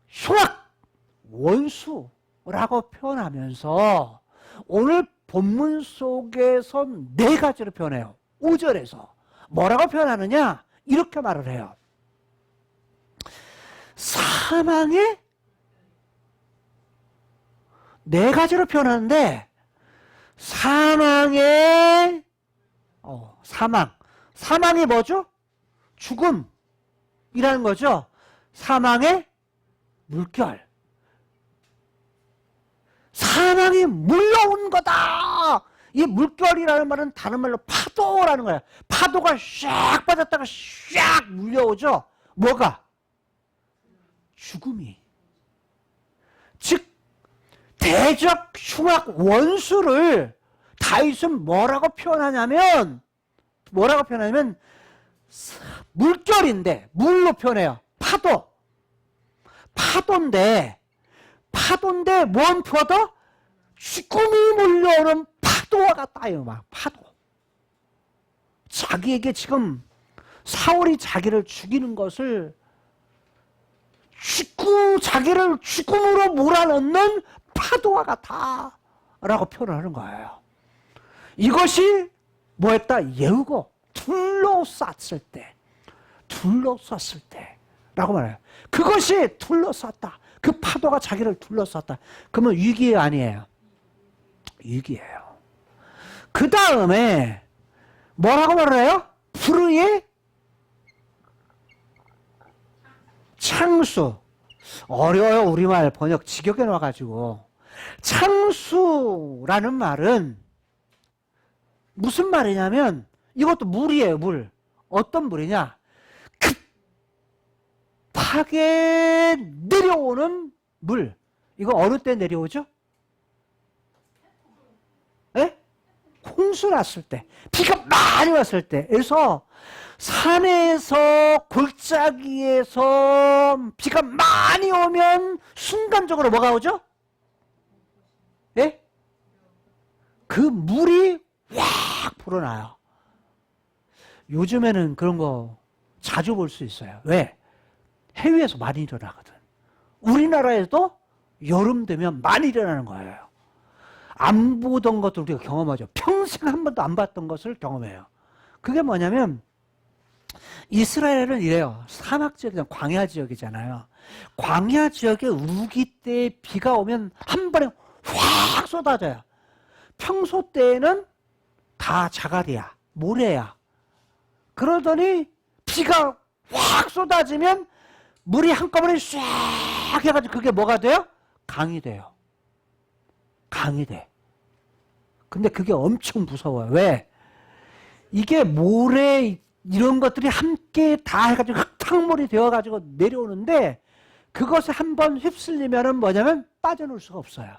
흉악, 원수라고 표현하면서 오늘 본문 속에서 네 가지로 표현해요. 5절에서 뭐라고 표현하느냐? 이렇게 말을 해요. 사망의 네 가지로 표현하는데 사망이 뭐죠? 죽음이라는 거죠. 사망의 물결. 사망이 물려온 거다. 이 물결이라는 말은 다른 말로 파도라는 거야. 파도가 샥 빠졌다가 샥 물려오죠. 뭐가? 죽음이. 즉 대적 흉악 원수를 다윗은 뭐라고 표현하냐면 물결인데 물로 표현해요. 파도인데 뭔 파도? 죽음이 몰려오는 파도와 같다요. 막 파도. 자기에게 지금 사울이 자기를 죽이는 것을 자기를 죽음으로 몰아넣는 파도와 같아 라고 표현하는 거예요. 이것이 뭐였다? 예우고 둘러쌌을 때 라고 말해요. 그것이 둘러쌌다. 그 파도가 자기를 둘러쌌다. 그러면 위기예요? 아니에요? 위기예요. 그 다음에 뭐라고 말해요? 불의의 창수, 어려워요. 우리말 번역 직역해 놔가지고. 창수라는 말은 무슨 말이냐면 이것도 물이에요. 물. 어떤 물이냐? 급하게 내려오는 물. 이거 어느 때 내려오죠? 예? 홍수 났을 때, 비가 많이 왔을 때. 그래서 산에서 골짜기에서 비가 많이 오면 순간적으로 뭐가 오죠? 예? 그 물이 확 불어나요. 요즘에는 그런 거 자주 볼 수 있어요. 왜? 해외에서 많이 일어나거든. 우리나라에도 여름 되면 많이 일어나는 거예요. 안 보던 것도 우리가 경험하죠. 평생 한 번도 안 봤던 것을 경험해요. 그게 뭐냐면 이스라엘은 이래요. 사막 지역이잖아요. 광야 지역이잖아요. 광야 지역에 우기 때 비가 오면 한 번에 확 쏟아져요. 평소 때에는 다 자갈이야. 모래야. 그러더니 비가 확 쏟아지면 물이 한꺼번에 쫙 해가지고 그게 뭐가 돼요? 강이 돼요. 강이 돼. 근데 그게 엄청 무서워요. 왜? 이게 모래 이런 것들이 함께 다 해가지고 흙탕물이 되어가지고 내려오는데 그것에 한번 휩쓸리면은 뭐냐면 빠져나올 수가 없어요.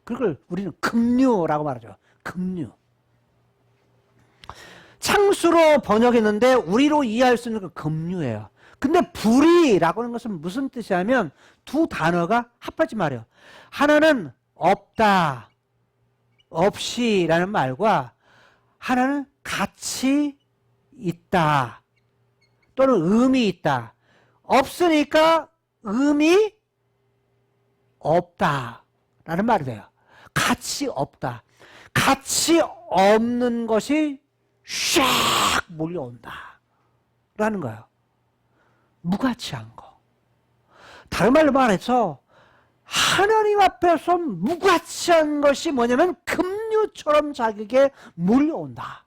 그걸 우리는 급류라고 말하죠. 급류. 창수로 번역했는데 우리로 이해할 수 있는 건 급류예요. 근데 불이라고 하는 것은 무슨 뜻이냐면 두 단어가 합하지 말이에요. 하나는 없다, 없이라는 말과 하나는 같이 있다 또는 의미 있다. 없으니까 의미 없다 라는 말이 돼요. 같이 없다. 같이 없는 것이 샥 몰려온다 라는 거예요. 무가치한 거. 다른 말로 말해서 하나님 앞에서 무가치한 것이 뭐냐면 급류처럼 자기에게 몰려온다.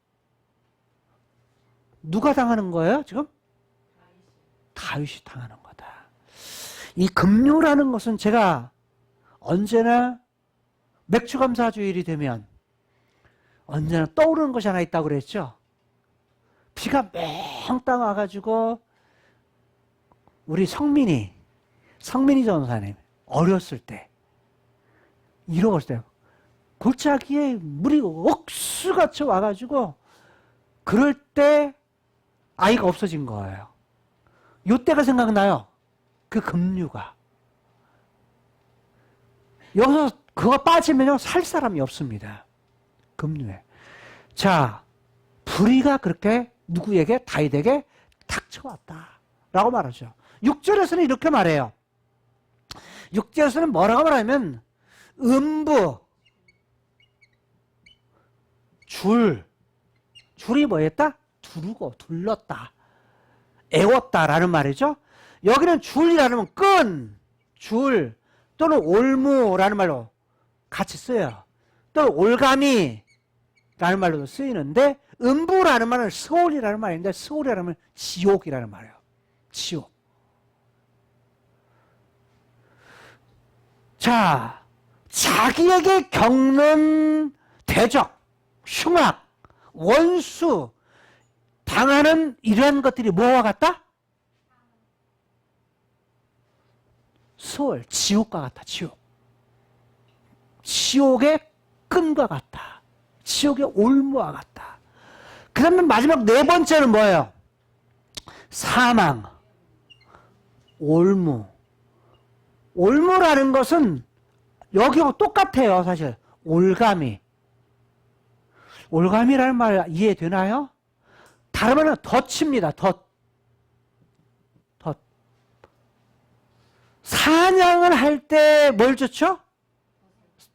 누가 당하는 거예요 지금? 다윗이 당하는 거다. 이 급류라는 것은 제가 언제나 맥주감사주일이 되면 언제나 떠오르는 것이 하나 있다고 그랬죠. 비가 맹땅 와가지고 우리 성민이 전사님 어렸을 때 잃어버렸을 때 골짜기에 물이 억수같이 와가지고 그럴 때 아이가 없어진 거예요. 요때가 생각나요. 그 급류가. 여기서 그거 빠지면요 살 사람이 없습니다. 급류에. 자, 불의가 그렇게 누구에게? 다윗에게 닥쳐왔다 라고 말하죠. 6절에서는 이렇게 말해요. 6절에서는 뭐라고 말하냐면 음부, 줄이 뭐였다? 두르고 둘렀다, 애웠다라는 말이죠. 여기는 줄이라는 끈, 줄 또는 올무라는 말로 같이 써요. 또는 올가미라는 말로도 쓰이는데 음부라는 말은 서울이라는 말인데 서울이라는 말은 지옥이라는 말이에요. 지옥. 자, 자기에게 겪는 대적, 흉악, 원수 당하는 이러한 것들이 뭐와 같다? 서울, 지옥과 같다. 지옥. 지옥의 끈과 같다. 지옥의 올무와 같다. 그 다음에 마지막 네 번째는 뭐예요? 사망, 올무. 올무라는 것은 여기하고 똑같아요. 사실 올가미. 올가미라는 말 이해되나요? 다른 말은 덫입니다. 덫. 사냥을 할 때 뭘 줬죠?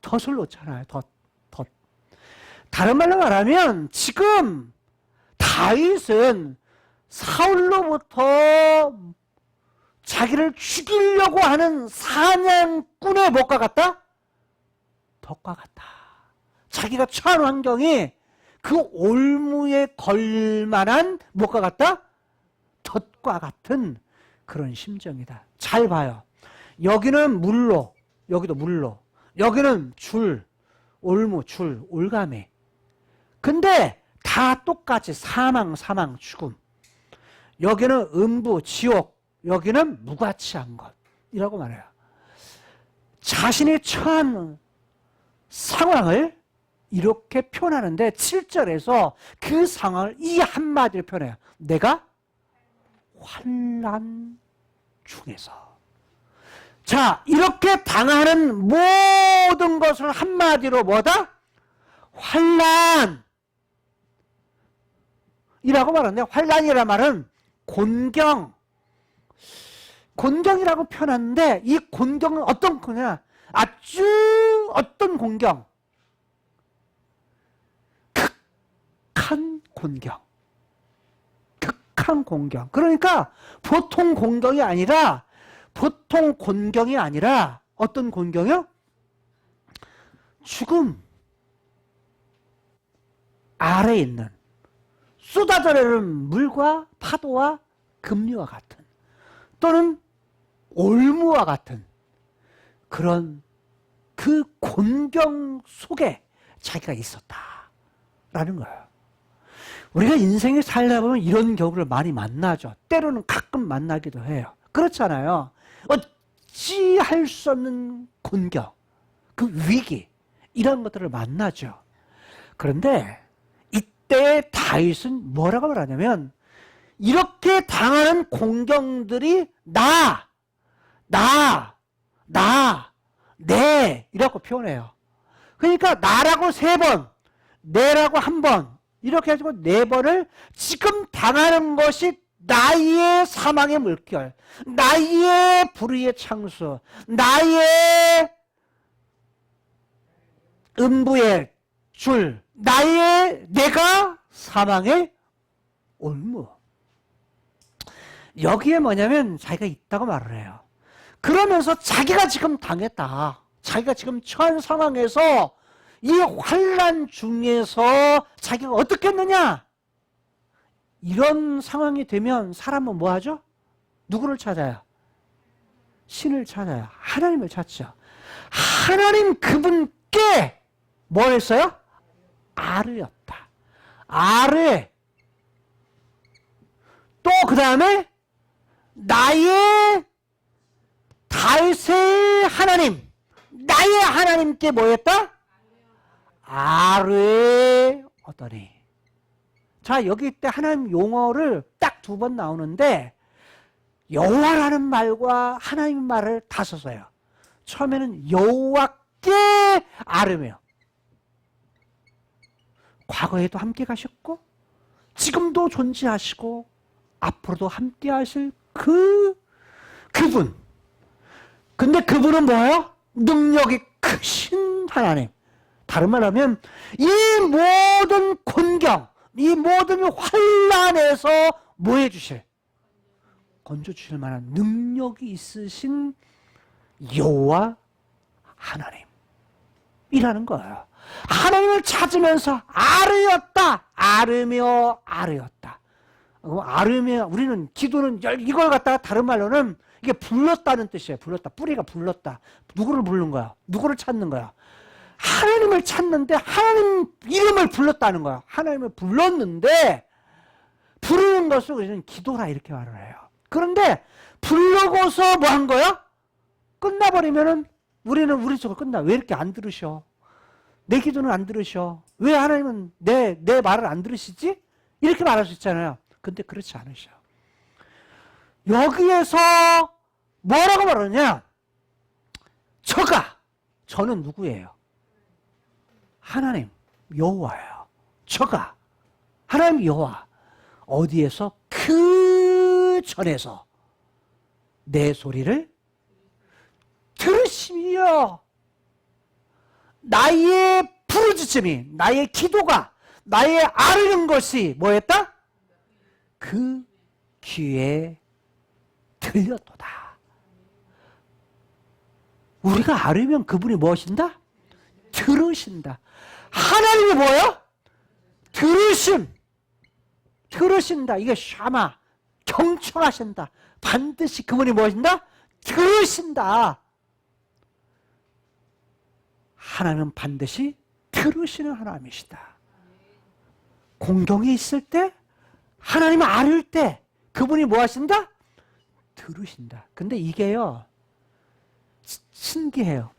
덫을 놓잖아요. 덫. 다른 말로 말하면 지금 다윗은 사울로부터 자기를 죽이려고 하는 사냥꾼의 뭐가 같다? 덫과 같다. 자기가 처한 환경이 그 올무에 걸만한 뭐가 같다? 덫과 같은 그런 심정이다. 잘 봐요. 여기는 물로, 여기도 물로, 여기는 줄, 올무, 줄, 올가미. 근데 다 똑같이 사망, 죽음. 여기는 음부, 지옥, 여기는 무가치한 것이라고 말해요. 자신이 처한 상황을 이렇게 표현하는데 7절에서 그 상황을 이 한마디로 표현해요. 내가 환난 중에서. 자, 이렇게 당하는 모든 것을 한마디로 뭐다? 환난. 이라고 말하는데, 환난이라는 말은 곤경이라고 표현하는데, 이 곤경은 어떤 거냐? 아주 어떤 곤경? 극한 곤경. 극한 곤경. 그러니까 보통 곤경이 아니라 어떤 곤경이요? 죽음 아래에 있는 쏟아져 내리는 물과 파도와 급류와 같은 또는 올무와 같은 그런 그 곤경 속에 자기가 있었다라는 거예요. 우리가 인생을 살다 보면 이런 경우를 많이 만나죠. 때로는 가끔 만나기도 해요. 그렇잖아요. 어찌할 수 없는 곤경, 그 위기 이런 것들을 만나죠. 그런데 이때 다윗은 뭐라고 말하냐면 이렇게 당하는 공경들이 내 이라고 표현해요. 그러니까 나라고 3번, 내라고 1번 이렇게 해가지고 4번을 지금 당하는 것이 나의 사망의 물결, 나의 불의의 창수, 나의 음부의 줄, 내가 사망의 올무. 여기에 뭐냐면 자기가 있다고 말을 해요. 그러면서 자기가 지금 당했다. 자기가 지금 처한 상황에서 이 환난 중에서 자기가 어떻게 했느냐? 이런 상황이 되면 사람은 뭐 하죠? 누구를 찾아요? 신을 찾아요. 하나님을 찾죠. 하나님 그분께 뭐 했어요? 아뢰었다. 아뢰. 또 그 다음에 나의 다윗의 하나님, 나의 하나님께 뭐 했다? 아뢰었더니. 자, 여기 때 하나님 용어를 딱 2번 나오는데 여호와라는 말과 하나님 말을 다 썼어요. 처음에는 여호와께 아뢰며 과거에도 함께 가셨고 지금도 존재하시고 앞으로도 함께 하실 그분. 근데 그분은 뭐예요? 능력이 크신 하나님. 다른 말 하면 이 모든 곤경, 이 모든 환난에서 뭐 해주실? 건져주실 만한 능력이 있으신 여호와 하나님이라는 거예요. 하나님을 찾으면서 아뢰었다. 아뢰며 우리는 기도는 이걸 갖다가 다른 말로는 이게 불렀다는 뜻이에요. 불렀다. 뿌리가 불렀다. 누구를 부르는 거야? 누구를 찾는 거야? 하나님을 찾는데 하나님 이름을 불렀다는 거야. 하나님을 불렀는데 부르는 것을 우리는 기도라 이렇게 말을 해요. 그런데 부르고서 뭐 한 거야? 끝나버리면은 우리는 우리 쪽으로 끝나. 왜 이렇게 안 들으셔? 내 기도는 안 들으셔. 왜 하나님은 내 말을 안 들으시지? 이렇게 말할 수 있잖아요. 근데 그렇지 않으셔. 여기에서 뭐라고 말하느냐? 저는 누구예요? 하나님, 여호와예요. 하나님 여호와. 어디에서? 그 전에서 내 소리를 들으시며 나의 부르짖음이, 나의 기도가, 나의 아뢰는 것이 뭐였다? 그 귀에 들렸도다. 우리가 아뢰면 그분이 무엇인다? 들으신다. 하나님이 뭐예요? 들으신다. 이게 샤마, 경청하신다. 반드시 그분이 무엇인다? 들으신다. 하나님은 반드시 들으시는 하나님이시다. 공경이 있을 때, 하나님을 알을 때 그분이 뭐 하신다? 들으신다. 근데 이게요, 신기해요.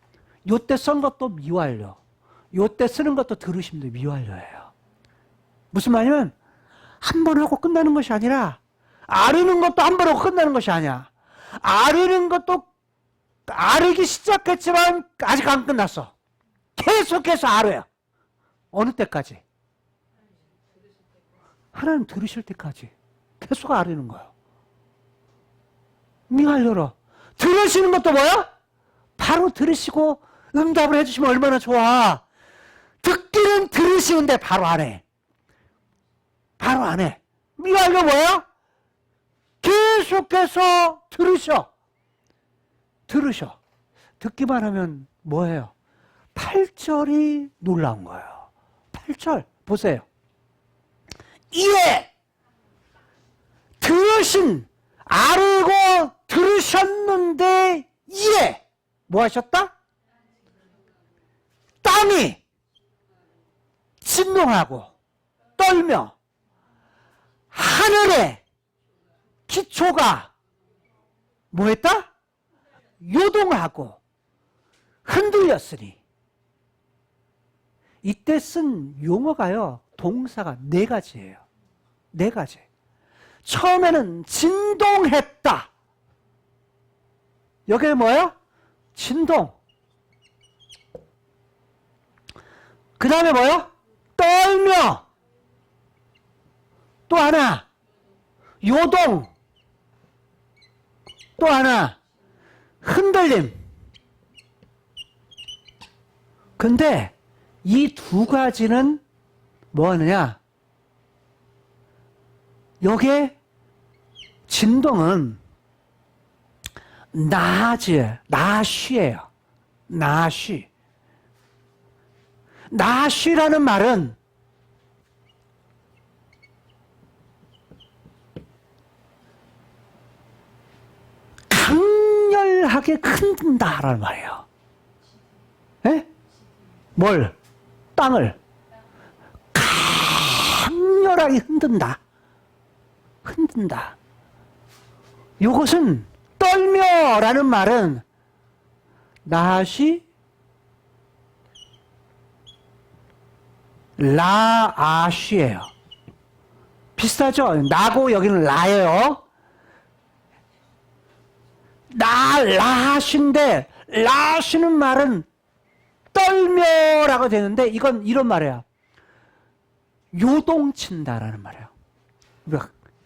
요때 쓴 것도 미완료, 요때 쓰는 것도 들으심도 미완료예요. 무슨 말이냐면 한 번 하고 끝나는 것이 아니라, 아르는 것도 한 번 하고 끝나는 것이 아니야. 아르는 것도 아르기 시작했지만 아직 안 끝났어. 계속해서 아르요. 어느 때까지? 하나님 들으실 때까지 계속 아르는 거예요. 미완료로. 들으시는 것도 뭐야? 바로 들으시고 응답을 해주시면 얼마나 좋아. 듣기는 들으시는데 바로 안 해. 바로 안 해. 미완료 뭐야? 계속해서 들으셔. 들으셔. 듣기만 하면 뭐예요? 8절이 놀라운 거예요. 8절 보세요. 이에 들으신, 알고 들으셨는데 이에 뭐 하셨다? 땅이 진동하고 떨며 하늘의 기초가 뭐 했다? 요동하고 흔들렸으니. 이때 쓴 용어가요, 동사가 4가지예요. 4가지. 처음에는 진동했다. 여기는 뭐예요? 진동. 그 다음에 뭐예요? 떨며. 또 하나, 요동. 또 하나, 흔들림. 근데 이 2가지는 뭐 하느냐? 여기에 진동은 나쉬예요. 나쉬. 나쉬라는 말은 강렬하게 흔든다라는 말이에요. 에? 뭘? 땅을 강렬하게 흔든다. 흔든다. 이것은 떨며라는 말은 나시 라아쉬예요. 비슷하죠? 나고 여기는 라예요. 라하신데, 라하시는 말은 떨며라고 되는데, 이건 이런 말이에요. 요동친다라는 말이에요.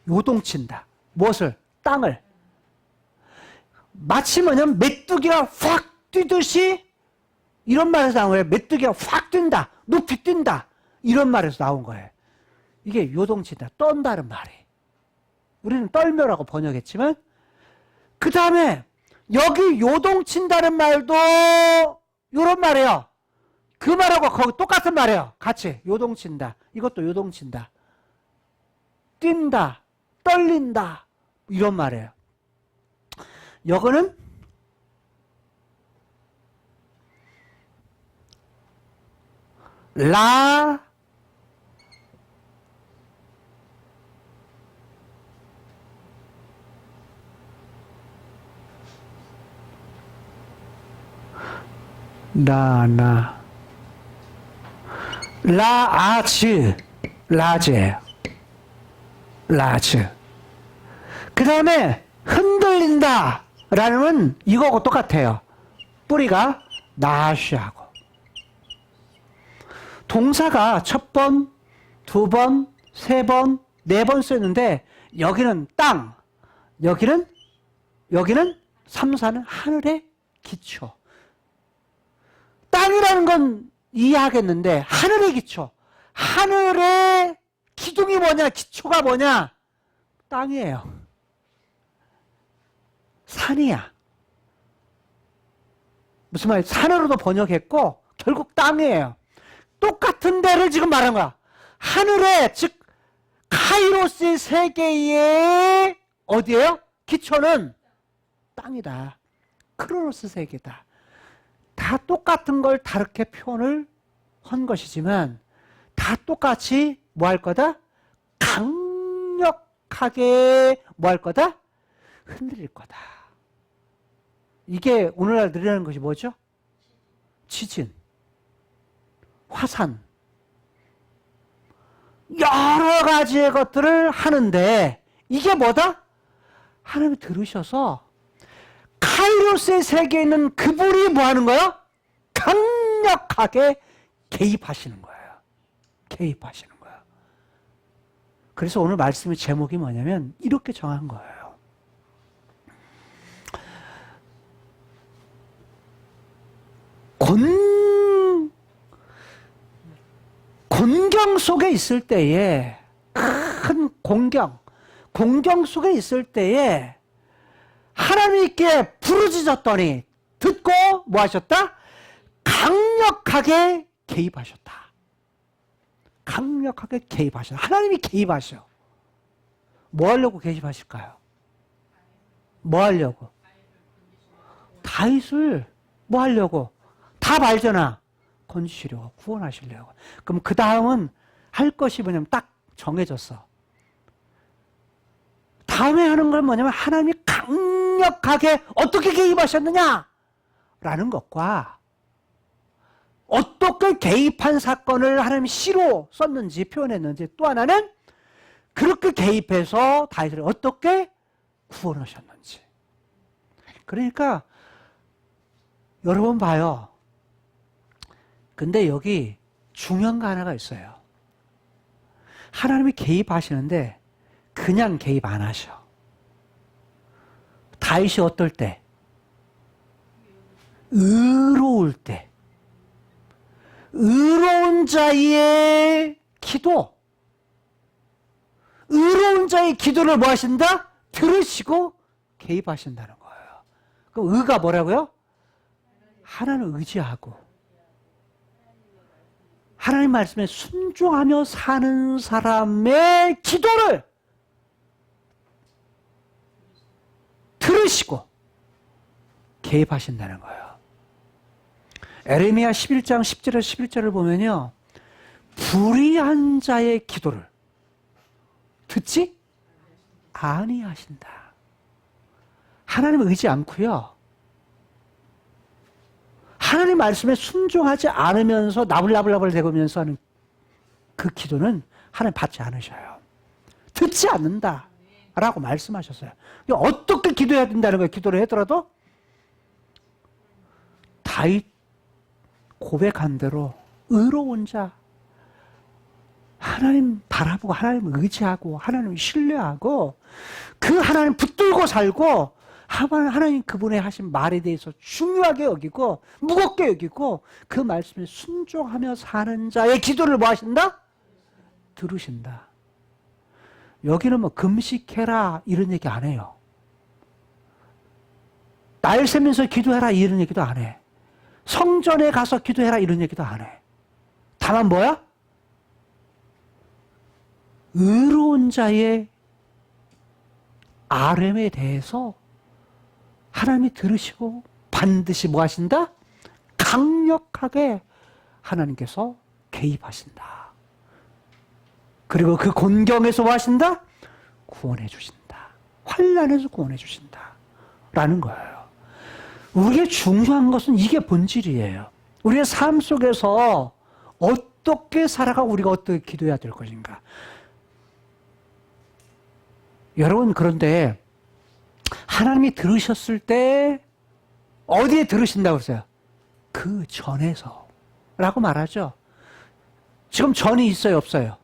요동친다. 무엇을? 땅을. 마치 뭐냐면 메뚜기가 확 뛰듯이, 이런 말에서 나온 거예요. 메뚜기가 확 뛴다. 높이 뛴다. 이런 말에서 나온 거예요. 이게 요동친다. 떤다는 말이. 우리는 떨며라고 번역했지만, 그 다음에 여기 요동친다는 말도 이런 말이에요. 그 말하고 거기 똑같은 말이에요. 같이 요동친다. 이것도 요동친다. 뛴다. 떨린다. 이런 말이에요. 이거는 라즈예요. 라즈. 그 다음에 흔들린다 라는 건 이거하고 똑같아요. 뿌리가 나쉬하고. 동사가 첫 번, 두 번, 세 번, 4번 쓰였는데 여기는 땅, 여기는 3, 4는 하늘의 기초. 땅이라는 건 이해하겠는데 하늘의 기초. 하늘의 기둥이 뭐냐? 기초가 뭐냐? 땅이에요. 산이야. 무슨 말? 산으로도 번역했고 결국 땅이에요. 똑같은 데를 지금 말한 거야. 하늘의, 즉 카이로스 세계의 어디예요? 기초는 땅이다. 크로노스 세계다. 다 똑같은 걸 다르게 표현을 한 것이지만 다 똑같이 뭐 할 거다? 강력하게 뭐 할 거다? 흔들릴 거다. 이게 오늘날 느리는 것이 뭐죠? 지진, 화산, 여러 가지의 것들을 하는데 이게 뭐다? 하나님이 들으셔서 카이로스의 세계에 있는 그분이 뭐 하는 거야? 강력하게 개입하시는 거예요. 개입하시는 거예요. 그래서 오늘 말씀의 제목이 뭐냐면 이렇게 정한 거예요. 곤경 속에 있을 때에 큰 공경 속에 있을 때에 하나님께 부르짖었더니 듣고 뭐 하셨다? 강력하게 개입하셨다. 강력하게 개입하셨다. 하나님이 개입하셔. 뭐 하려고 개입하실까요? 뭐 하려고? 다윗을 뭐 하려고? 다 알잖아. 건지시려고, 구원하시려고. 그럼 그 다음은 할 것이 뭐냐면 딱 정해졌어. 다음에 하는 건 뭐냐면 하나님이 강력하게 어떻게 개입하셨느냐? 라는 것과 어떻게 개입한 사건을 하나님이 시로 썼는지 표현했는지 또 하나는 그렇게 개입해서 다윗을 어떻게 구원하셨는지. 그러니까 여러분 봐요. 근데 여기 중요한 거 하나가 있어요. 하나님이 개입하시는데 그냥 개입 안 하셔. 다윗이 어떨 때? 의로울 때. 의로운 자의 기도. 의로운 자의 기도를 뭐 하신다? 들으시고 개입하신다는 거예요. 그럼 의가 뭐라고요? 하나님을 의지하고 하나님 말씀에 순종하며 사는 사람의 기도를 들으시고 개입하신다는 거예요. 에레미야 11장 10절에서 11절을 보면요. 불의한 자의 기도를 듣지 아니하신다. 하나님을 의지 않고요. 하나님 말씀에 순종하지 않으면서 나불나불나불 대면서 하는 그 기도는 하나님 받지 않으셔요. 듣지 않는다 라고 말씀하셨어요. 어떻게 기도해야 된다는 거예요. 기도를 하더라도 다윗 고백한 대로 의로운 자, 하나님 바라보고 하나님 의지하고 하나님 신뢰하고 그 하나님 붙들고 살고 하나님 그분의 하신 말에 대해서 중요하게 여기고 무겁게 여기고 그 말씀에 순종하며 사는 자의 기도를 뭐 하신다? 들으신다. 여기는 뭐 금식해라 이런 얘기 안 해요. 날 새면서 기도해라 이런 얘기도 안 해. 성전에 가서 기도해라 이런 얘기도 안 해. 다만 뭐야? 의로운 자의 RM에 대해서 하나님이 들으시고 반드시 뭐 하신다? 강력하게 하나님께서 개입하신다. 그리고 그 곤경에서 뭐 하신다? 구원해 주신다. 환난에서 구원해 주신다. 라는 거예요. 우리의 중요한 것은 이게 본질이에요. 우리의 삶 속에서 어떻게 살아가고 우리가 어떻게 기도해야 될 것인가. 여러분 그런데 하나님이 들으셨을 때 어디에 들으신다고 그랬어요? 그 전에서 라고 말하죠. 지금 전이 있어요 없어요?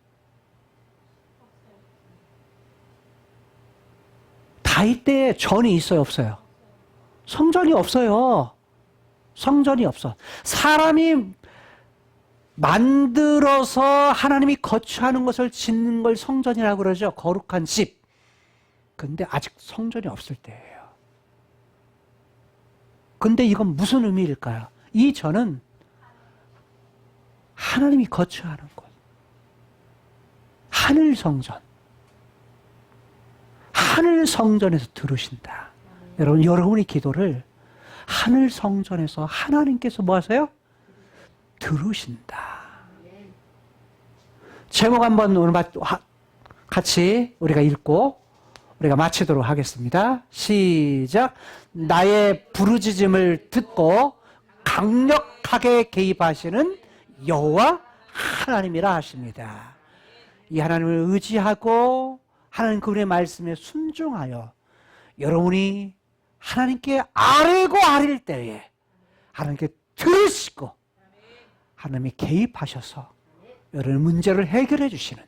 다윗 때에 전이 있어요 없어요? 성전이 없어요. 성전이 없어. 사람이 만들어서 하나님이 거처하는 것을 짓는 걸 성전이라고 그러죠. 거룩한 집. 근데 아직 성전이 없을 때예요. 근데 이건 무슨 의미일까요? 이 전은 하나님이 거처하는 곳. 하늘 성전. 하늘 성전에서 들으신다. 여러분, 여러분의 기도를 하늘 성전에서 하나님께서 뭐 하세요? 들으신다. 제목 한번 오늘 같이 우리가 읽고 우리가 마치도록 하겠습니다. 시작. 나의 부르짖음을 듣고 강력하게 개입하시는 여호와 하나님이라 하십니다. 이 하나님을 의지하고 하나님 그분의 말씀에 순종하여 여러분이 하나님께 아뢰고 아뢰일 때에 하나님께 들으시고 하나님이 개입하셔서 여러분의 문제를 해결해 주시는,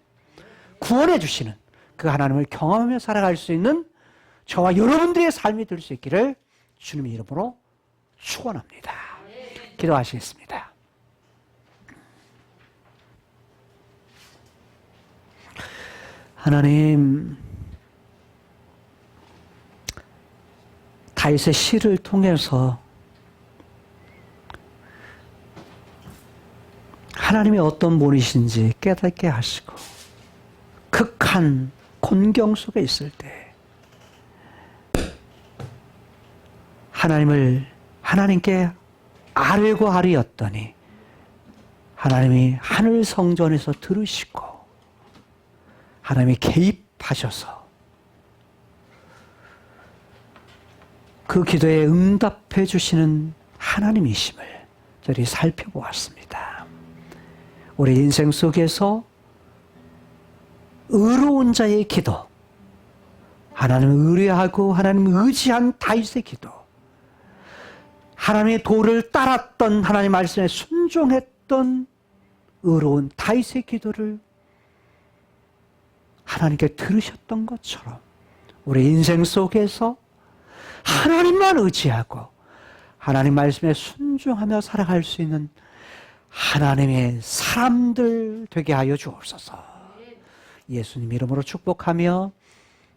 구원해 주시는 그 하나님을 경험하며 살아갈 수 있는 저와 여러분들의 삶이 될 수 있기를 주님의 이름으로 축원합니다. 기도하시겠습니다. 하나님, 다윗의 시를 통해서 하나님이 어떤 분이신지 깨닫게 하시고 극한 곤경 속에 있을 때 하나님께 아뢰고 아뢰었더니 하나님이 하늘 성전에서 들으시고 하나님이 개입하셔서 그 기도에 응답해 주시는 하나님이심을 저희 살펴보았습니다. 우리 인생 속에서 의로운 자의 기도, 하나님을 의뢰하고 하나님을 의지한 다윗의 기도, 하나님의 도를 따랐던 하나님 말씀에 순종했던 의로운 다윗의 기도를 하나님께 들으셨던 것처럼 우리 인생 속에서 하나님만 의지하고 하나님 말씀에 순종하며 살아갈 수 있는 하나님의 사람들 되게 하여 주옵소서. 예수님 이름으로 축복하며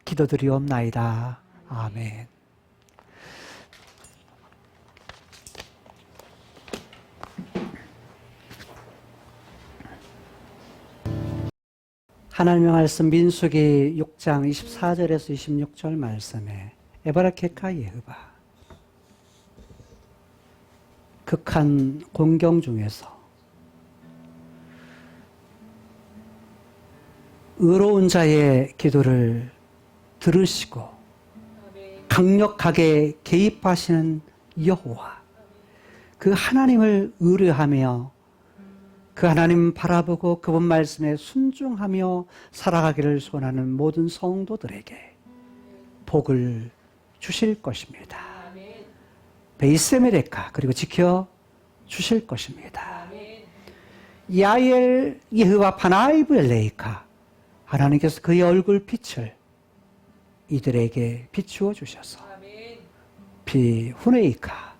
기도드리옵나이다. 아멘. 하나님의 말씀 민수기 6장 24절에서 26절 말씀에 에바라케카 예흐바 극한 곤경 중에서 의로운 자의 기도를 들으시고 강력하게 개입하시는 여호와, 그 하나님을 의뢰하며 그 하나님 바라보고 그분 말씀에 순종하며 살아가기를 소원하는 모든 성도들에게 복을 주실 것입니다. 베이세메레카, 그리고 지켜 주실 것입니다. 야엘 예흐와 파나이브 엘레이카, 하나님께서 그의 얼굴 빛을 이들에게 비추어 주셔서 비후네이카,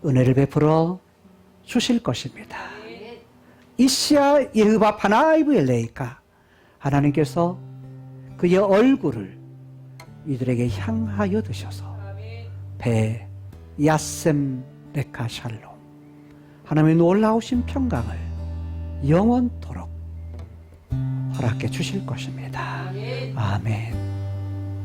은혜를 베풀어 주실 것입니다. 이시야 예흐바 파나이브 엘레이카, 하나님께서 그의 얼굴을 이들에게 향하여 드셔서 배 야셈 레카 샬롬, 하나님의 놀라우신 평강을 영원토록 허락해 주실 것입니다. 아멘.